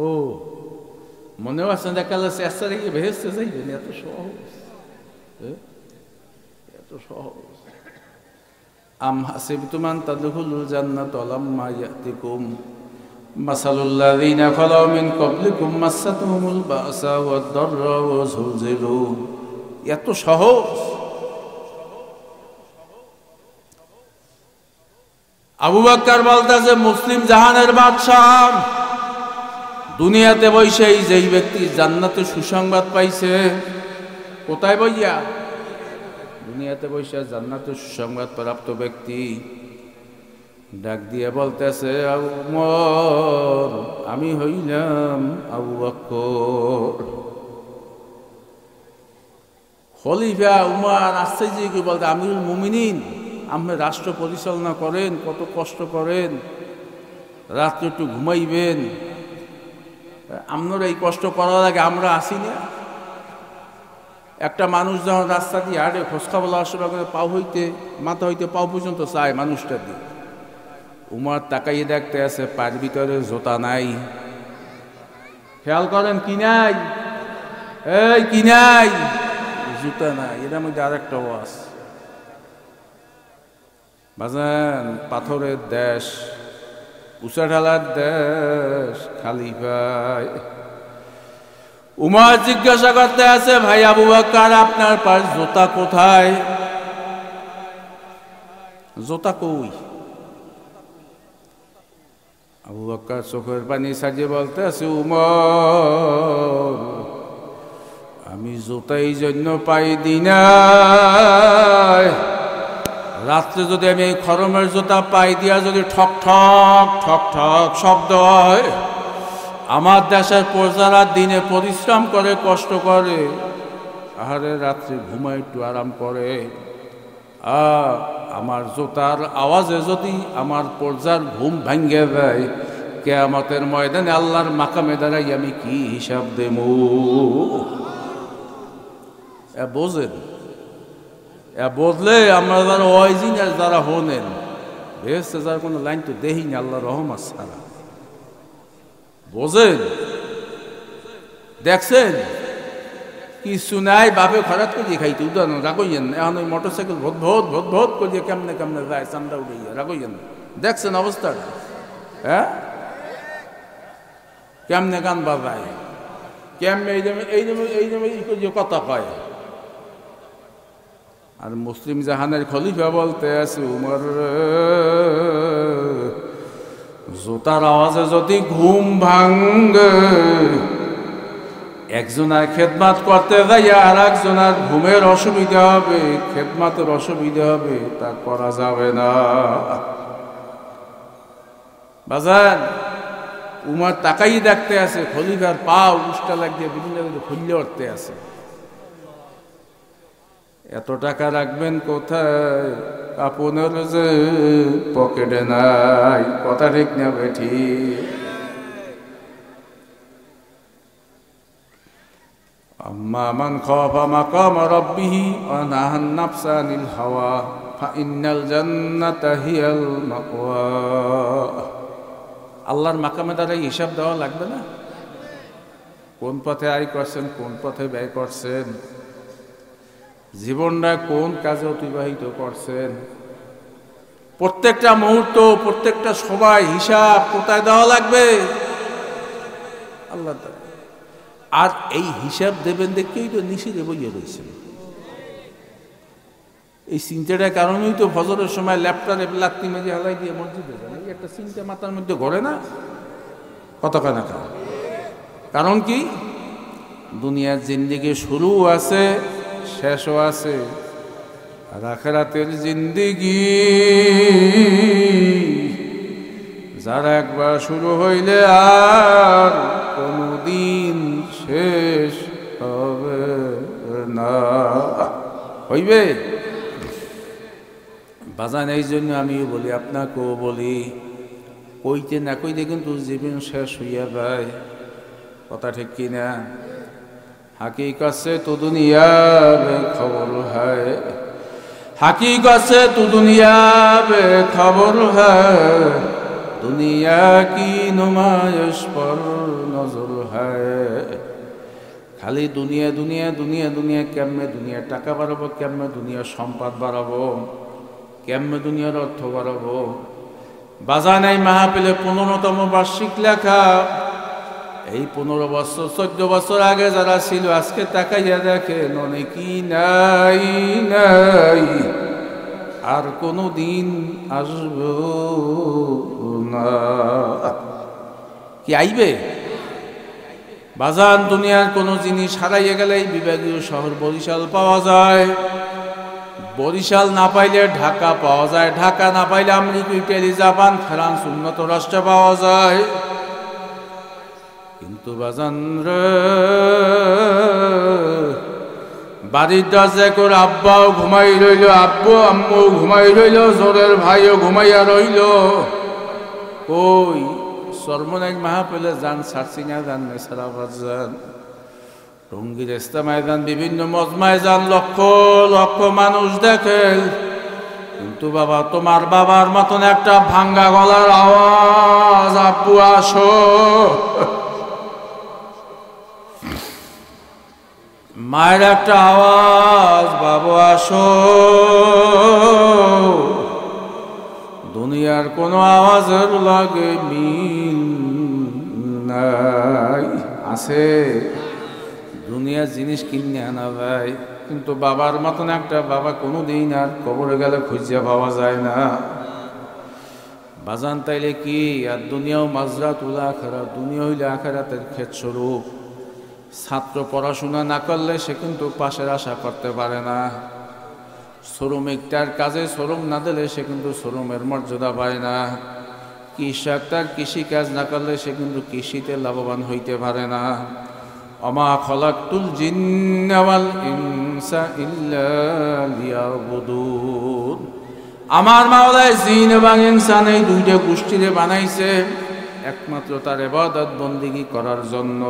ও মনেও আছে দেখালে চেষ্টা রেখে ভেসতে যাইবেন, এত সহজ, এত সহজ। আম হাসিবতুম আন তাদখুলুল জান্নাতা লাম্মা ইয়াতিকুম মাসালুল্লাযীনা খালাউ মিন ক্বাবলিকুম মাসাতুহুমুল বাসা ওয়াদ-দাররা ওয়া যুলজিলু। এত সহজ। আবু বকর বলতেছে মুসলিম জাহানের বাদশাহ দুনিয়াতে বসে যেই ব্যক্তি জান্নাতে সুসংবাদ পাইছে, কোথায় বইয়া? দুনিয়াতে বসে জান্নাতে সুসংবাদ প্রাপ্ত ব্যক্তি ডাক দিয়ে বলতেছে উমর আমি হইলাম আবু বকর। খলিফা উমর আশ্চর্য কি বলতে, আমিরুল মুমিনিন, আপনি রাষ্ট্র পরিচালনা করেন, কত কষ্ট করেন, রাত্রে একটু ঘুমাইবেন, আপনারা এই কষ্ট করার আগে আমরা আসি না? একটা মানুষ যখন রাস্তা দিয়ে হাঁটে খোঁজখা বলা আসলে পাও হইতে মাথা হইতে পাও পর্যন্ত চায় মানুষটা দিয়ে। উমর তাকাইয়ে দেখতে আছে পায়ের ভিতরে জোতা নাই। খেয়াল করেন কি নাই? এই কি নাই? জুতা নাই। এটার মধ্যে আরেকটা ওয়াজ বাজান, পাথরের দেশ, উঁচা ঢালার দেশ, খালি ভাই। উমর জিজ্ঞাসা করতে আছে ভাই আবু বকর আপনার পাশ জুতা কোথায়? জুতা কই? আবু বকর চোখের পানি সাজিয়ে বলতে আছে উমর আমি জুতা এই জন্য পাই দিনা, রাত্রে যদি আমি এই খরমের জুতা পাই দিয়া যদি ঠক ঠক ঠক ঠক শব্দ হয়, আমার দেশের প্রজারা দিনে পরিশ্রম করে কষ্ট করে, আহারে রাত্রে ঘুমায় একটু আরাম করে, আমার জুতার আওয়াজে যদি আমার প্রজার ঘুম ভাঙ্গে দেয়, কিয়ামতের ময়দানে আল্লাহর মাকামে দাঁড়াই আমি কি হিসাব দেব? বোঝেন? বদলে আমরা যারা ওয়াইজিন আর যারা হনেন বেহেশতে যার কোনো লাইন তো দেখিনি আল্লাহ রহমত ছাড়া। বোঝেন? দেখছেন কিছু নাই, বাপে খরাত করিয়ে খাইতে উদাহরণ রাখইয়েন। এখন ওই motor cycle vote vote vote vote করিয়ে কেমনে কেমনে যায় চান্দা উড়িয়ে রাখইয়েন। দেখছেন অবস্থাটা? হ্যাঁ, কেমনে গান বাজায়, কেমনে এই জমে এই জমে এই জমে ই করিয়ে কথা কয়। আর মুসলিম জাহানের খলিফা বলতে আছে উমর জুতার আওয়াজে যদি ঘুম ভাঙ্গে, একজনের খেদমাত করতে যাইয়া আর একজনের ঘুমের অসুবিধা হবে, খেদমাতের অসুবিধা হবে, তা করা যাবে না। বাজান উমর তাকাই দেখতে আছে, খলিফার পা উষ্টা লাগিয়ে বিভিন্ন খুললে উঠতে আছে। এত টাকা রাখবেন কোথায়? আপনার যে পকেটে নাই। কথা ঠিক না বেঠি? আম্মা মান খাফা মাকাম রাব্বিহি ওয়া নাহান নাফসা আনিল হাওয়া ফাইন্নাল জান্নাতা হিয়াল মাওয়া। আল্লাহর মাকামে দাঁড়াই হিসাব দেওয়া লাগবে না? কোন পথে আয় করছেন, কোন পথে ব্যয় করছেন, জীবনটা কোন কাজে অতিবাহিত করছেন, প্রত্যেকটা মুহূর্ত প্রত্যেকটা সময় হিসাব কোথায় দেওয়া লাগবে? আল্লাহ। আর এই হিসাব দেবেন দেখেই তো নিষেধে বইয়ে রয়েছেন। এই চিন্তাটার কারণেই তো ফজরের সময় ল্যাপটপে লাত্তি মেজে হালাই দিয়ে মসজিদে যান। এই একটা চিন্তা মাথার মধ্যে ঘরে না? কতখানা কারণ কি? দুনিয়ার জিন্দেগি শুরু আছে, শেষও আছে, আর আখিরাতের জিন্দেগি যারা একবার শুরু হইলে আর কোনদিন শেষ হবে না। হইবে বাজান? এই জন্য আমিও বলি, আপনাকেও বলি, কইতে না কইতে কিন্তু জীবন শেষ হইয়া যায়। কথা ঠিক কিনা? हकीकत से तो दुनिया बेखबर है, हकीकत से तो दुनिया बेखबर है, दुनिया की नुमाइश पर नजर है खाली दुनिया दुनिया दुनिया दुनिया केमने दुनिया टाका बाড়াবো केमने दुनिया সম্পদ বাড়াবো কেমনে দুনিয়ার অর্থ বাড়াবো বাজান এই মাহফিলে 15তম বার্ষিক লেখা এই 15 বছর 14 বছর আগে যারা ছিল আজকে তাকাইয়া দেখেন অনেকই নাই নাই আর কোনো দিন আসবে না কি আইবে বাজান দুনিয়ার কোনো জিনিস হারাইয়া গেলেই বিভাগীয় শহর বরিশাল পাওয়া যায় বরিশাল না পাইলে ঢাকা পাওয়া যায় ঢাকা না পাইলে আমেরিকা ইটালি জাপান ফ্রান্স উন্নত রাষ্ট্র পাওয়া যায় কিন্তু বাজান রে বাড়ির দরজা করে আব্বাও ঘুমাই রইল আব্বু আম্মু ঘুমাই রইল জোরের ভাইও ঘুমাইয়া রইল ওই সর্বনাশ মাহফিলে যান ছাড়ছি না যান নেশারা বাজান টঙ্গীর রাস্তা ময়দান বিভিন্ন মজমায় যান লক্ষ লক্ষ মানুষ দেখেন কিন্তু বাবা তোমার বাবার মতন একটা ভাঙ্গা গলার আওয়াজ আব্বু আসো মায়ের একটা আওয়াজ বাবু আসো দুনিয়ার কোনো আওয়াজের লাগে মিল নাই আছে দুনিয়ার জিনিস কিনে আনা ভাই কিন্তু বাবার মতন একটা বাবা কোনো দিন আর কবরে গেলে খুঁজে পাওয়া যায় না বাজান তাইলে কি আর দুনিয়াও মাজরাতুল আখিরাত দুনিয়া হইলে আখিরাতের ক্ষেত স্বরূপ ছাত্র পড়াশোনা না করলে সে কিন্তু পাশের আশা করতে পারে না শ্রমিকটার কাজে শ্রম না দিলে সে কিন্তু শ্রমের মর্যাদা পায় না কৃষক তার কৃষি কাজ না করলে সে কিন্তু কৃষিতে লাভবান হইতে পারে না অমা খলাকতুল জিন্না ওয়াল ইনসা ইল্লা লিয়াবুদুন আমার মাওলা জিন এবং ইনসান এই দুইটা গোষ্ঠীরে বানাইছে একমাত্র তার ইবাদত বন্দেগী করার জন্য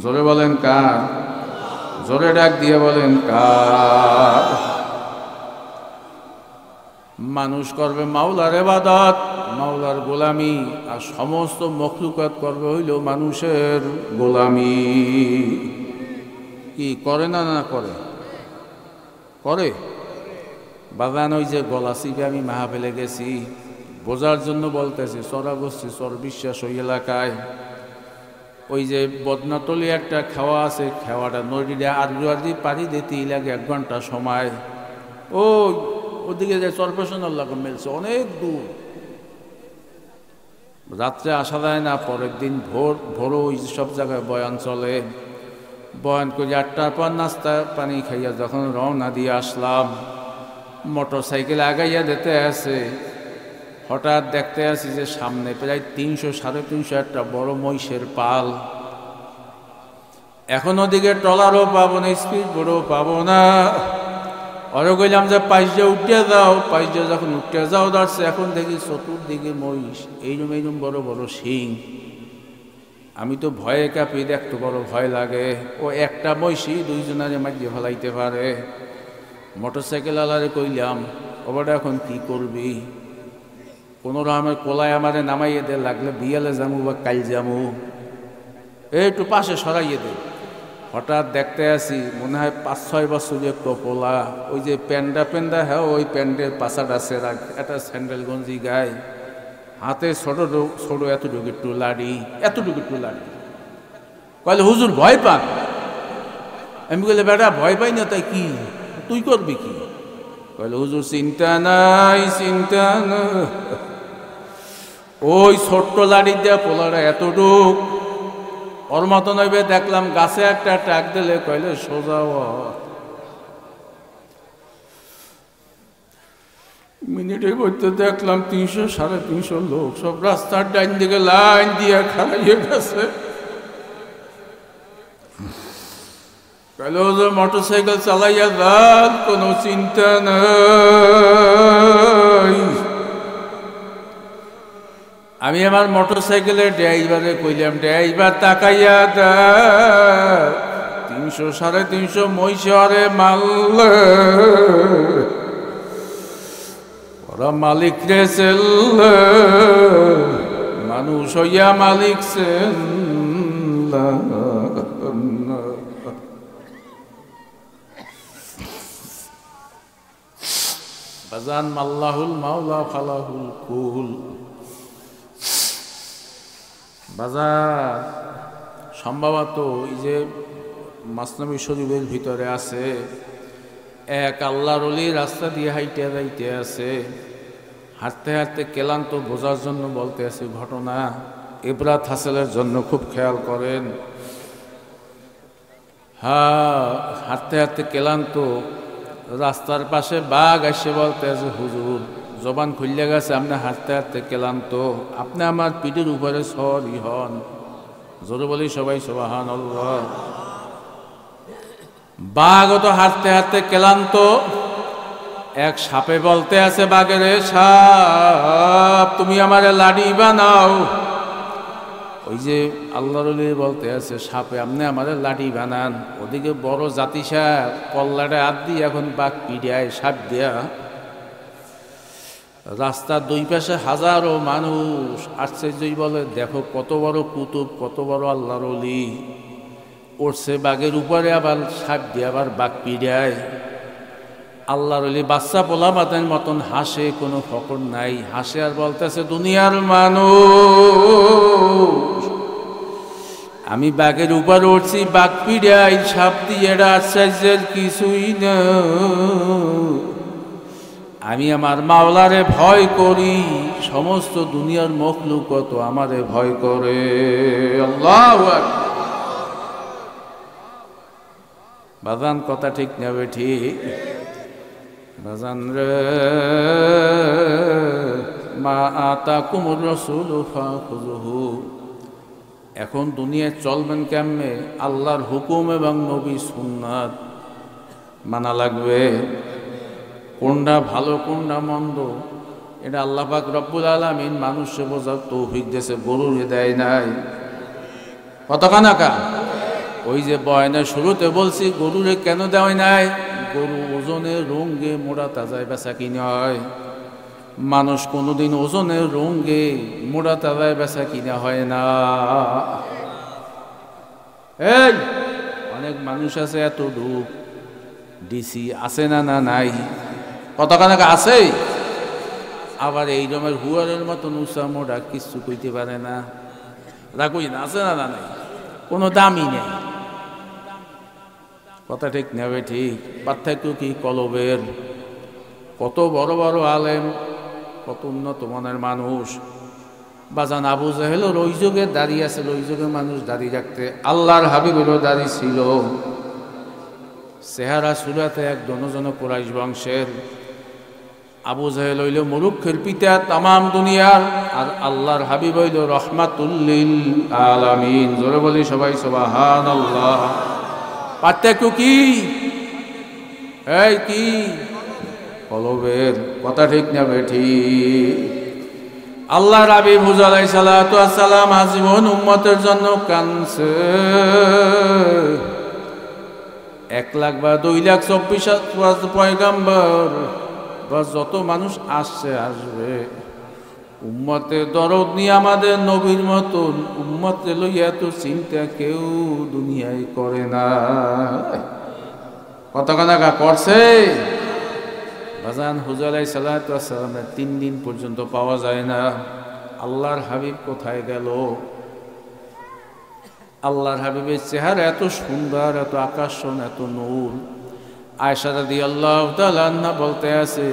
জোরে বলেন কার জোরে ডাক দিয়ে বলেন কার মানুষ করবে মাওলার ইবাদত মাওলার গোলামি আর সমস্ত মখলুকাত করবে হইল মানুষের গোলামি কি করে না না করে করে বাগান ওই যে গলা চিপে আমি মাহফিলে গেছি বোঝার জন্য বলতেছি চরা বসছি চর বিশ্বাস ওই এলাকায় ওই যে বদনাতলি একটা খাওয়া আছে খাওয়াটা নদীতে আদি পাড়ি দিতে লাগে 1 ঘন্টা সময় ওদিকে যে চরপেশনার লাগে মেলছে অনেক দূর রাত্রে আসা যায় না পরের দিন ভোরও ওই সব জায়গায় বয়ান চলে বয়ান করে 8টার পর নাস্তা পানি খাইয়া যখন রওনা দিয়ে আসলাম মোটর সাইকেল আগাইয়া দিতে আছে হঠাৎ দেখতে আসি যে সামনে প্রায় 300-350 একটা বড় মহিষের পাল এখন ওদিকে ট্রলারও পাবো না স্পিড বোটও পাবো না ওরা কইলাম যে পাইজে উঠে যাও পাইজে যখন উঠে যাও দাঁড়ছে এখন দেখি চতুর্দিকে মহিষ এইরম বড় বড় শিং আমি তো ভয়ে কাঁপি দেখতে বড় ভয় লাগে ও একটা মহিষই 2 জনারে মারিয়ে ফেলাইতে পারে মোটর সাইকেল আলারে কইলাম ওটা এখন কি করবি কোনো রকমের কোলায় আমারে নামাইয়ে দে লাগলে বিয়ালে যামু বা কাল যামু একটু পাশে সরাইয়ে দে হঠাৎ দেখতে আসি মনে হয় 5-6 বছরের টপোলা ওই যে প্যান্ডা হ্যাঁ ওই প্যান্ডের পাশাটা সেরা একটা স্যান্ডেল গঞ্জি গায়ে হাতে ছোট এতটুকু একটু লাড়ি কইলে হুজুর ভয় পান আমি কইলে বেটা ভয় পাই না তাই কি তুই করবি কি কইলে হুজুর চিন্তা নাই ওই ছোট্ট লাড়ি দেওয়া পোলাটা এতটুক ওর মতন হইবে দেখলাম গাছে একটা ট্রাক দিলে কইলে সোজা মিনিটের মধ্যে দেখলাম 300-350 লোক সব রাস্তার ডাইন দিকে লাইন দিয়ে খাড়াইয়ে গেছে কইলে যে মোটর সাইকেল চালাইয়া যান কোনো চিন্তা নাই আমি আমার মোটর সাইকেলের ড্রাইভারে কইলাম ড্রাইভার তাকাইয়া দা 300-350 মহিষরে মারলে ওর মালিক রে মানুষ হইয়া মালিক বাজান মাল্লাহুল মাওলা ফালাহুল কুল। বাজার সম্ভবত এই যে মাসনাবী শরীফের ভিতরে আছে, এক আল্লাহর ওলি রাস্তা দিয়ে হাইটে যাইতে আছে, হাঁটতে হাঁটতে ক্লান্ত বোঝার জন্য বলতে আছে ঘটনা, ইবরাত হাসিলের জন্য খুব খেয়াল করেন। হ্যাঁ, হাঁটতে হাঁটতে ক্লান্ত, রাস্তার পাশে বাঘ এসে বলতে আছে হুজুর জবান খুললে গেছে, আপনি হাঁটতে হাঁটতে ক্লান্ত, আপনি আমার পিঠের উপরে সরি হন। জোরে বলি সবাই সুবহানাল্লাহ। বাঘ তো হাঁটতে হাঁটতে ক্লান্ত, এক সাপে বলতে আছে বাঘের, সাপ তুমি আমারে লাঠি বানাও। ওই যে আল্লাহর ওলি বলতে আছে সাপে আপনি আমাদের লাঠি বানান। ওদিকে বড় জাতি সাপ কল্লাটা হাত দিয়ে এখন বাঘ পিড়ায় সাপ দিয়া। রাস্তার দুই পাশে হাজারো মানুষ, আশ্চর্যই বলে দেখো কত বড় কুতুব, কত বড় আল্লাহর ওলি, উঠছে বাঘের উপরে আবার সাপ দিয়ে আবার বাঘ পিড়ায়। আল্লাহর ওলি বাচ্চা পোলা বাতের মতন হাসে, কোনো ফকর নাই, হাসে আর বলতেছে দুনিয়ার মানুষ আমি বাঘের উপর উঠছি, বাঘ পিড়াই, সাপ দিয়ে, এটা আশ্চর্যের কিছুই না। আমি আমার মাওলারে ভয় করি, সমস্ত দুনিয়ার মখলুকত আমারে ভয় করে। আল্লাহু আকবার। বাজান কথা ঠিক নেবে ঠিক বাজান রে। মা আতাকুমুর রাসূলু ফাখুযুহু। এখন দুনিয়ায় চলবেন কেমনে? আল্লাহর হুকুম এবং নবী সুন্নাত মানা লাগবে। কোনটা ভালো কোনটা মন্দ এটা আল্লাহ পাক রব্বুল আলামিন মানুষকে বোঝার তৌফিক দিয়েছে, গরুরে দেয় নাই। কতখানাকা ওই যে বয়ানের শুরুতে বলছি গরুরে কেন দেওয়া নাই? গরু ওজনে রঙে মোড়া তাজায় বেচা কিনে হয়, মানুষ কোনোদিন ওজনের রঙে মোড়া তাজায় বেচা কিনা হয় না। এই অনেক মানুষ আছে এত ডুব ডিসি আছে না, না নাই? কতখানাকা আছে। আবার এই রকমের হুয়ারের মতন উঁচা মোড়া কিছু কইতে পারে না, রাখুই না, আছে না, না নাই, কোনো দামই নেই। কথা ঠিক নেবে ঠিক। পার্থক্য কি? কলবের। কত বড় বড় আলেম, কত উন্নত মানের মানুষ। বাজান আবু জাহেলের ওই যুগে দাঁড়িয়ে আছে, ওই যুগে মানুষ দাঁড়িয়ে রাখতে, আল্লাহর হাবিবেরও দাঁড়িয়ে ছিল। চেহারা সুরাতে এক দনজন কুরাইশ বংশের। আবু জাহেল হইল মুলুকের পিতা তামাম দুনিয়ার, আর আল্লাহর হাবিব হইল রহমাতুল লিল আলামিন। জোরে বলি সবাই সুবহানাল্লাহ। পার্থক্য কি? এই কি? কলবের। কথা ঠিক না বেঠিক? আল্লাহর হাবিব হুজুর আলাইহিস সালাতু ওয়াস সালাম আজীবন উম্মতের জন্য কাঁদছে। 1,00,000 বা 2,24,000 পয়গাম্বর বা যত মানুষ আসছে আসবে, উম্মতের দরদ নিয়ে আমাদের নবীর মতন উম্মতে লইয়া এত চিন্তা কেউ দুনিয়ায় করে না। কতখানাকা করছে? বাজান হুজুর আলাইহিস সালাতু ওয়াস সালামের 3 দিন পর্যন্ত পাওয়া যায় না। আল্লাহর হাবিব কোথায় গেল? আল্লাহর হাবিবের চেহারা এত সুন্দর, এত আকর্ষণ, এত নূর। আয়েশা রাদিয়াল্লাহু তাআলা আনহা বলতে আছে,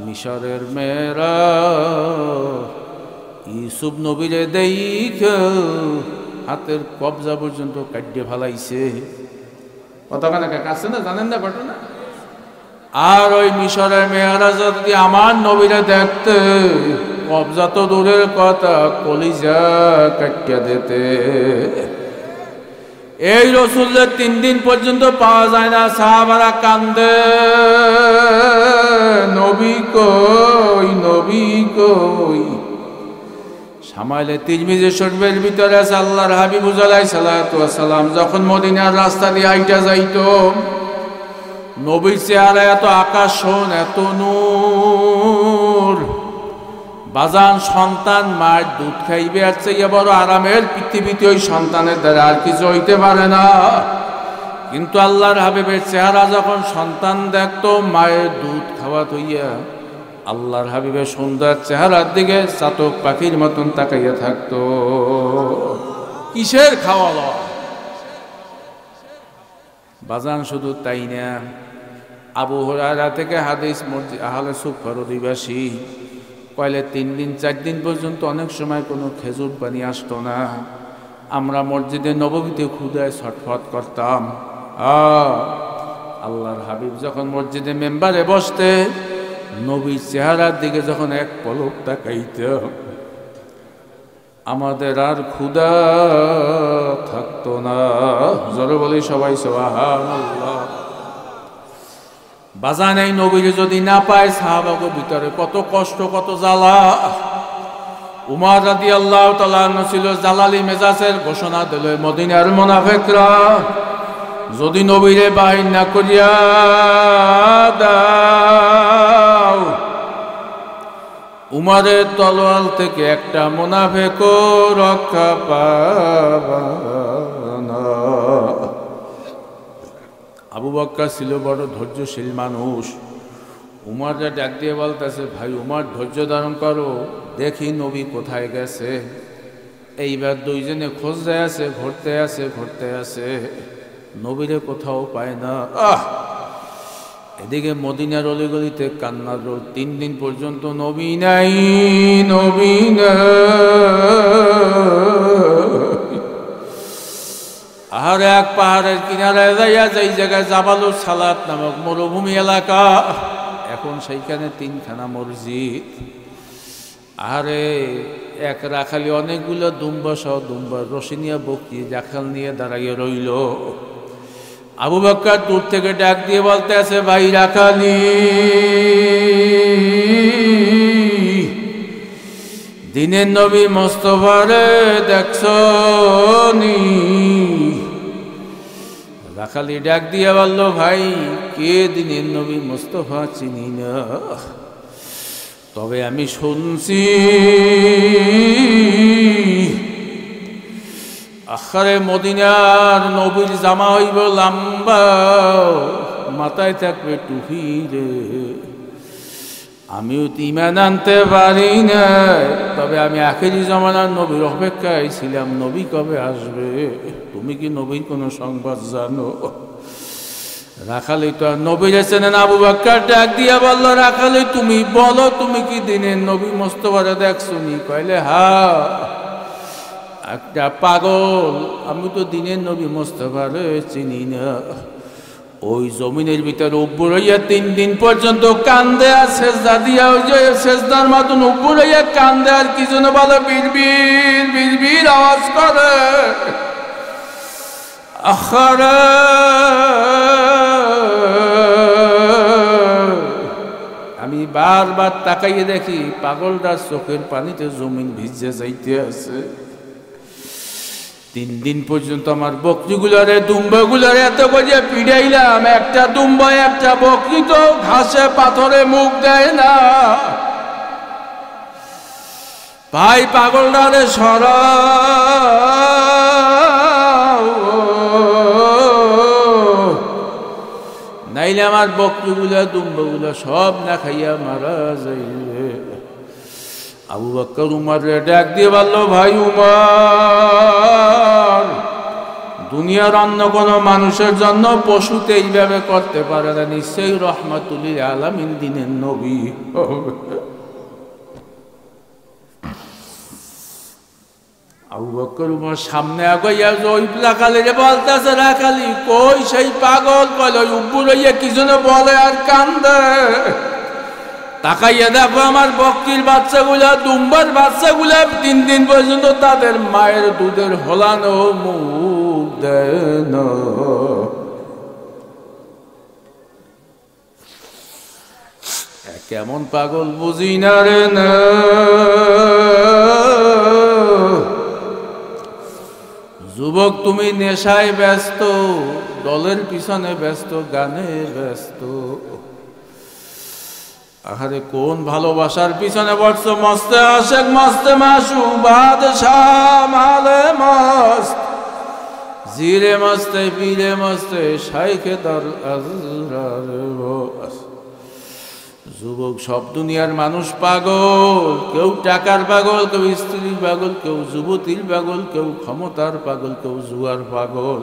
মিশরের মেয়েরা ইউসুফ নবীরে দেখে হাতের কবজা পর্যন্ত কাটিয়ে ফেলাইছে। কতখানা কাছে না, জানেন না ঘটনা? আর ওই মিশরের মেয়েরা যদি আমার নবীরে দেখতে, কবজা তো দূরের কথা, কলিজা কাটিয়া দিতে। এই রসুলের 3 দিন পর্যন্ত পাওয়া যায় না। সাহাবারা কান্দে, নবী কই, নবী কই। সামাইলে তিরমিজি শরীফের ভিতরে আছে আল্লাহর হাবিব আলাইহিস সালাতু ওয়াস সালাম যখন মদিনার রাস্তা দিয়ে হাইটা যাইতো, নবীর চেহারা এত আকর্ষণ, এত নূর। বাজান সন্তান মায়ের দুধ খাইবে আর চাইয়া বড় আরামের পৃথিবীতে ওই সন্তানের দ্বারা আর কিছু হইতে পারে না। কিন্তু আল্লাহর হাবিবের চেহারা যখন সন্তান দেখতো মায়ের দুধ খাওয়া হইয়া আল্লাহর হাবিবের সুন্দর চেহারার দিকে চাতক পাখির মতন তাকাইয়া থাকতো। কিসের খাওয়া দাওয়া বাজান, শুধু তাই না, আবু হুরায়রা থেকে হাদিস মসজিদ আহলে সুফার অধিবাসী কইলে 3 দিন 4 দিন পর্যন্ত অনেক সময় কোনো খেজুর পানি আসতো না। আমরা মসজিদে নববীতে ক্ষুধায় ছটফট করতাম। আল্লাহর হাবিব যখন মসজিদে মেম্বারে বসতে নবীর চেহারার দিকে যখন এক পলক তাকাইতাম আমাদের আর ক্ষুধা থাকতো না। জোরে বলি সবাই সুবহানাল্লাহ। বাজান এই নবীরে যদি না পায় সাহাবাদের ভিতরে কত কষ্ট, কত জ্বালা। উমর রাদিয়াল্লাহু তাআলা আনহু ছিল জালালি মেজাজের, ঘোষণা দিল মদিনার মুনাফিকরা যদি নবীরে বাহির না করিয়া দাও উমরের তলোয়ার থেকে একটা মুনাফিকও রক্ষা পাবে না। আবু বকর ছিল বড় ধৈর্যশীল মানুষ। উমররা ডাক দিয়ে বলতেছে, ভাই উমর ধৈর্য ধারণ করো, দেখি নবী কোথায় গেছে। এইবার দুইজনে খোঁজতে আছে, ঘুরতে আছে, নবীরে কোথাও পায় না। এদিকে মদিনার অলিগলিতে কান্নার রোল। 3 দিন পর্যন্ত নবী নাই। আর এক পাহাড়ের কিনারে যাইয়া যেই জায়গায় জাবালুস সালাত নামক মরুভূমি এলাকা, এখন সেইখানে 3খানা মসজিদ। আরে এক রাখালি অনেকগুলো দুম্বা সহ দুম্বার রশি নিয়ে বকি জাখাল নিয়ে দাঁড়াইয়া রইল। আবু বকর দূর থেকে ডাক দিয়ে বলতে আছে, ভাই রাখালি, দিনের নবী মুস্তাফারে দেখছো নি? রাখালি ডাক দিয়ে বলল, ভাই কে দিনের নবী মুস্তাফা? চিনি না, তবে আমি শুনছি আখারে মদিনার নবীর জামা হইব লম্বা, মাথায় থাকবে টুপি রে। আমিও ঈমান আনতে পারি না, তবে আমি আখেরি জামানার নবীর অপেক্ষায় ছিলাম, নবী কবে আসবে? তুমি কি নবীর কোনো সংবাদ জানো? রাখালি তো আর নবীরে চেনেন। আবু বকর ডাক দিয়া বলল, রাখালি তুমি বলো, তুমি কি দিনের নবী মুস্তাফারে দেখছো নি? কইলে হ্যাঁ। একটা পাগল, আমি তো দিনের নবী মুস্তাফারে চিনি না। ওই জমিনের ভিতরে উব্বুর হইয়া 3 দিন পর্যন্ত কান্দে, আর সেজদা দিয়া ওই যে সেজদার মতন উব্বুর হইয়া কান্দে, আর কি যেন বলে বিড়বিড় বিড়বিড় আওয়াজ করে। আখারে আমি বারবার তাকাইয়ে দেখি পাগলটার চোখের পানিতে জমিন ভিজে যাইতে আছে। 3 দিন পর্যন্ত আমার বকরিগুলারে দুম্বাগুলারে এত করে পিড়াইলাম, একটা দুম্বা একটা বকরি তো ঘাসে পাথরে মুখ দেয় না। ভাই পাগলটারে সরাও, নাইলে আমার বকরিগুলা দুম্বাগুলা সব না খাইয়া মারা যাইবে। আবু বকর উমরে ডাক দিয়ে বলল, ভাই উমর, দুনিয়ার অন্য কোনো মানুষের জন্য পশুতে এইভাবে করতে পারে না, নিশ্চয়ই রহমাতুল লিল আলামিন দিনের নবী হবে। আবু বকর উমর সামনে আগাইয়া ওই রাখালিরে বলতেছে, রাখালি কই সেই পাগল? কইল ওই উব্বুর হইয়া কি যেন বলে আর কান্দে। তাকাইয়া দেখো আমার বকরির বাচ্চাগুলা, দুম্বার বাচ্চাগুলা 3 দিন পর্যন্ত তাদের মায়ের দুধের হলানো মুখ দেয় না। কেমন পাগল বুঝি না রে না। যুবক তুমি নেশায় ব্যস্ত, দলের পিছনে ব্যস্ত, গানে ব্যস্ত। আহারে কোন ভালোবাসার পিছনে বসছো? মস্তে আশেক মস্তে মাসু বাদশাহ মালে মস্ত, জিরে মস্তে পীরে মস্তে শাইখে দর আজরার বস। যুবক সব দুনিয়ার মানুষ পাগল, কেউ টাকার পাগল, কেউ স্ত্রীর পাগল, কেউ যুবতীর পাগল, কেউ ক্ষমতার পাগল, কেউ জুয়ার পাগল।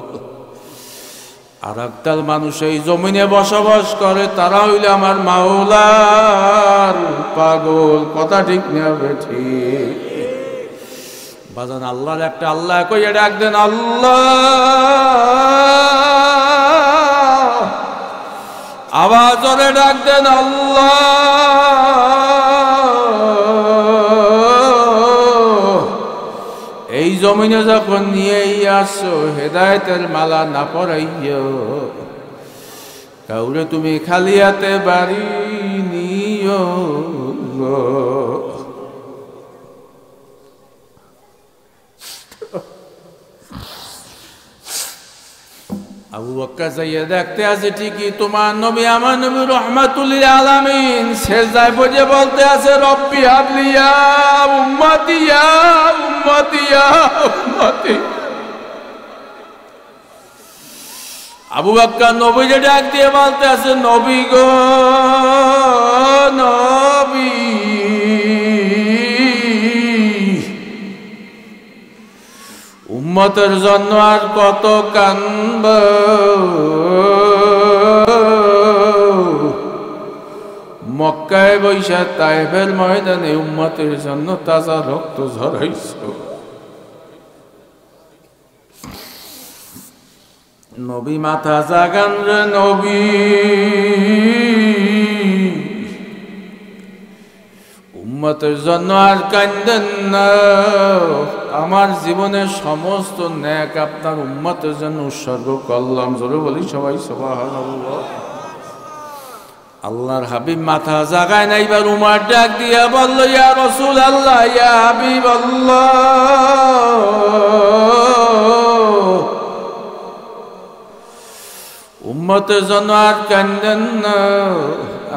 আর একদল মানুষ এই জমিনে বসবাস করে, তারা হইল আমার মাওলার পাগল। কথা ঠিক না বেঠিক? বাজান আল্লাহর একটা আল্লাহ কইয়া ডাক দেন, আল্লাহ। আওয়াজ জোরে ডাক দেন, আল্লাহ। এই জমিনে যখন নিয়েই আসো, হেদায়েতের মালা না পরাইয়া কাউরে তুমি খালি হাতে বাড়ি নিও। আবু বকর যাইয়া দেখতে আছে ঠিকই, তোমার নবী আমার নবী রাহমাতুল লিল আলামিন সেজদায় পড়ে বলতে আছে, রব্বি হাবলি ইয়া উম্মতি ইয়া উম্মতি ইয়া উম্মতি। আবু বকর নবীকে ডাক দিয়ে বলতে আছে, নবী গো নবী, উম্মতের জন্য আর কত কানব, মক্কায় বৈশা তায়েফের ময়দানে উম্মতের জন্য তাজা রক্ত ঝরাইছ। নবী মাথা জাগান রে নবী, উম্মতের জন্য আর কান্দেন না। আমার জীবনের সমস্ত ন্যাক আপনার উম্মতের জন্য উৎসর্গ করলাম। জোরে বলি সবাই সুবহানাল্লাহ। আল্লাহর হাবিব মাথা জাগায় না, এবার উমার ডাক দিয়া বলল, ইয়া রাসূলুল্লাহ ইয়া হাবিবাল্লাহ, উম্মতের জন্য আর কান্দেন না।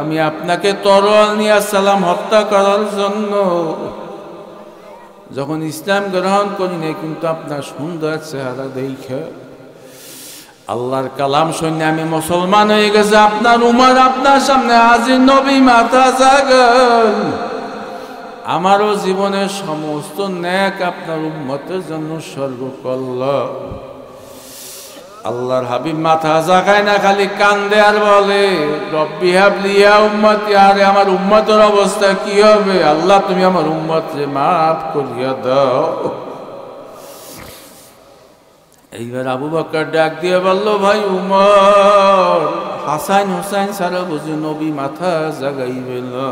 আমি আপনাকে তরোয়াল নিয়ে আসসালাম হত্যা করার জন্য। যখন ইসলাম গ্রহণ করি নাই, কিন্তু আপনার সুন্দর চেহারা দেখে আল্লাহর কালাম শুনে আমি মুসলমান হয়ে গেছে। আপনার উমর আপনার সামনে হাজির। নবী মাথা জাগান, আমারও জীবনের সমস্ত ন্যাক আপনার উম্মতের জন্য উৎসর্গ করলাম। আল্লাহর হাবিব মাথা জাগায় না, খালি কান্দে আর বলে, রব্বি হাবলি ইয়া উম্মতি, আরে আমার উম্মতের অবস্থা কি হবে? আল্লাহ তুমি আমার উম্মতকে মাফ করিয়া দাও। এইবার আবু বকর ডাক দিয়ে বলল, ভাই উমর, হাসান হুসাইন ছাড়া বুঝি নবী মাথা জাগাইবে না?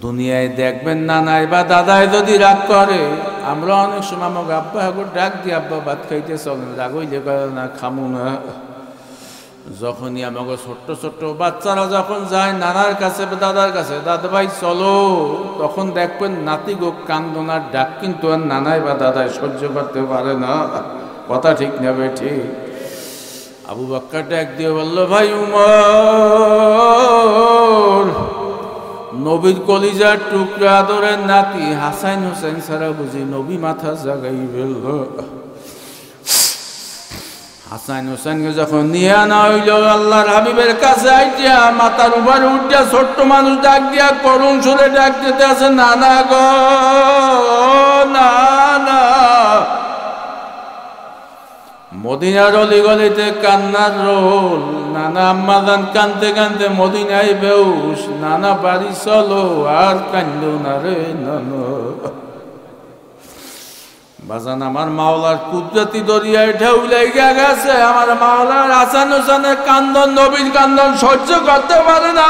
দুনিয়ায় দেখবেন নানাই বা দাদাই যদি রাগ করে, আমরা অনেক সময় আমাকে আব্বা এখন ডাক দিয়ে, আব্বা ভাত খাইতে চলেন, রাগ হইলে না খামু না। যখনই আমাকে ছোট্ট ছোট্ট বাচ্চারা যখন যায় নানার কাছে দাদার কাছে, দাদা ভাই চলো, তখন দেখবেন নাতি গো কান্দনার ডাক কিন্তু আর নানাই বা দাদাই সহ্য করতে পারে না। কথা ঠিক নেবে ঠিক? আবু বকর ডাক দিয়ে বলল, ভাই উমর, নবীর কলিজার টুকরা আদরের নাতি হাসান হুসাইন ছাড়া বুঝি নবী মাথা জাগাইবে? হাসান হুসাইনকে যখন নিয়ে আনা হইল আল্লাহর হাবিবের কাছে, আইটিয়া মাথার উপরে উঠিয়া ছোট্ট মানুষ ডাক দিয়া করুণ সুরে ডাক দিতে আছে, নানা গো নানা। মদিনার অলিগলিতে কান্নার রোল, নানা আম্মাজান কানতে কানতে মদিনায় বেউস, নানা বাড়ি চলো আর কান্দো না রে নানা। বাজান আমার মাওলার কুদরতি দরিয়ায় ঢেউ লেগে গেছে। আমার মাওলার হাসান হোসেনের কান্দন, নবীর কান্দন সহ্য করতে পারে না।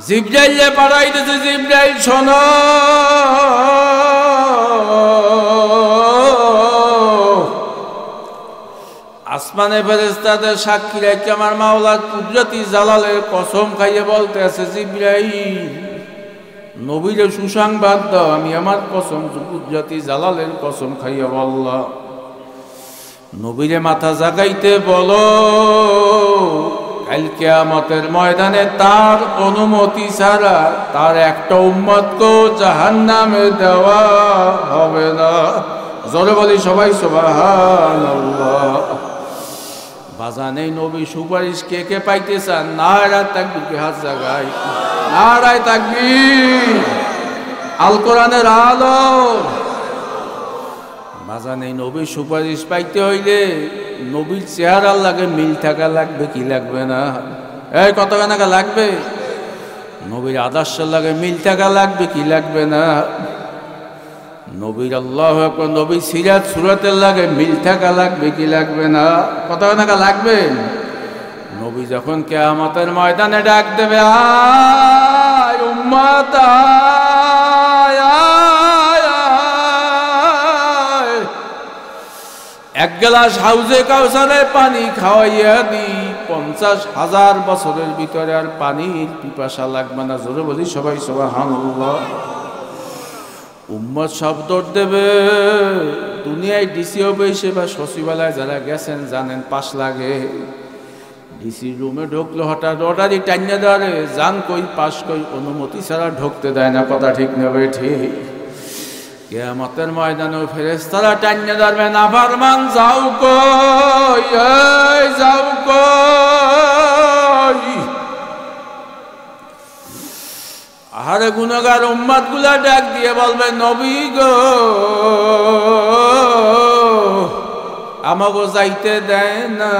জিবরাইলে পাঠাইতেছে, জিবরাইল শোনো, আসমানে ফেরেশতাদের সাক্ষী রেখে আমার মাওলার কুদরতি জালালের কসম খাইয়ে বলতে আছে, জিবরাইল নবীরে সুসংবাদ দাও। আমি আমার কসম জাতি জালালের কসম খাইয়া বললাম, নবীরে মাথা জাগাইতে বলো, কাল কিয়ামতের ময়দানে তার অনুমতি ছাড়া তার একটা উম্মতকেও জাহান্নামে দেওয়া হবে না। জোরে বলি সবাই সুবহানাল্লাহ। বাজানে নবী সুপারিশ কে কে পাইতে চান? নারায়ে তাকবীর, কে হাত জাগায়? নারায়ে তাকবীর। আল কোরআনের আলো। বাজানে নবী সুপারিশ পাইতে হইলে নবীর চেহারার লাগে মিল থাকা লাগবে কি লাগবে না? এই কতখানা লাগবে? নবীর আদর্শের লাগে মিল থাকা লাগবে কি লাগবে না? নবীর আল্লাহু আকবার, নবীর সিরাত সুরাতের লাগে মিল থাকা লাগবে কি লাগবে না? কতখানা লাগবে? নবী যখন কিয়ামতের ময়দানে ডাক দেবে, আয় উম্মত আয়, এক গ্লাস হাউজে কাউসারে পানি খাওয়াইয়া দি, 50,000 বছরের ভিতরে আর পানির পিপাসা লাগবে না। জোরে বলি সবাই সুবহানাল্লাহ। উম্মত সব দৌড় দেবে। দুনিয়ায় ডিসি অফিসে বা সচিবালয় যারা গেছেন জানেন, পাশ লাগে। ডিসি রুমে ঢুকলো হঠাৎ অর্ডারই টাইনা ধরে, যান কই পাশ কই, অনুমতি ছাড়া ঢুকতে দেয় না। কথা ঠিক নেবে ঠিক। কিয়ামতের ময়দানে ফেরেশতারা টাইনা ধরবে, নাফরমান যাও কই, এই যাও কই। আহারে গুনাহগার উম্মত গুলা ডাক দিয়ে বলবে, নবী গো আমাগো যাইতে দেয় না।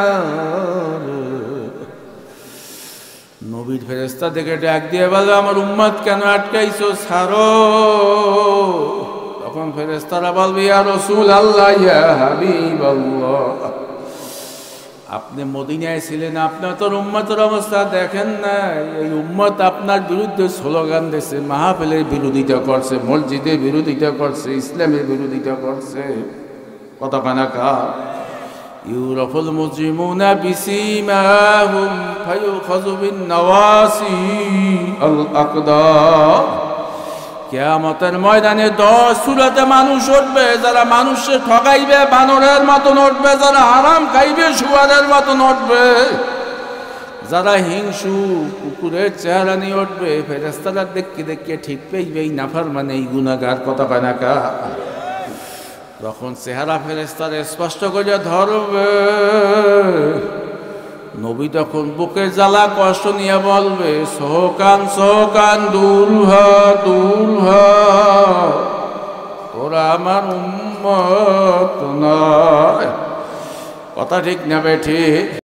নবীর ফেরেশতা দেখে ডাক দিয়ে বলবে, আমার উম্মত কেন আটকাইছো, ছাড়ো। তখন ফেরেশতারা বলবে, ইয়া রাসূলুল্লাহ, ইয়া হাবিবাল্লাহ, আপনি মদিনায় ছিলেন, আপনার তো উম্মতের অবস্থা দেখেন না। এই উম্মত আপনার বিরুদ্ধে স্লোগান দিয়েছে, মাহফিলের বিরোধিতা করছে, মসজিদের বিরোধিতা করছে, ইসলামের বিরোধিতা করছে। কতখানা কা ইউরাফুল মুজরিমুনা বিসীমাহুম ফায়ুখাযু বিন নওয়াসি আল আকদাম। কিয়ামতের ময়দানে 10 সুরাতে মানুষ উঠবে, যারা মানুষকে ঠকাইবে বানরের মতন উঠবে, যারা হারাম খাইবে শুয়ারের মতন উঠবে, যারা হিংসু কুকুরের চেহারা নিয়ে উঠবে। ফেরেশতারা দেখতে দেখতে ঠিক পেইবে এই নাফরমান, এই গুনাহগার। কথা কয় না কা? তখন চেহারা ফেরেশতারা স্পষ্ট করে ধরবে। নবী তখন বুকের জ্বালা কষ্ট নিয়ে বলবে, সোহকান সোহকান দূর হ, দূর হ, তোরা আমার উম্মত নয়। কথা ঠিক না বে ঠিক?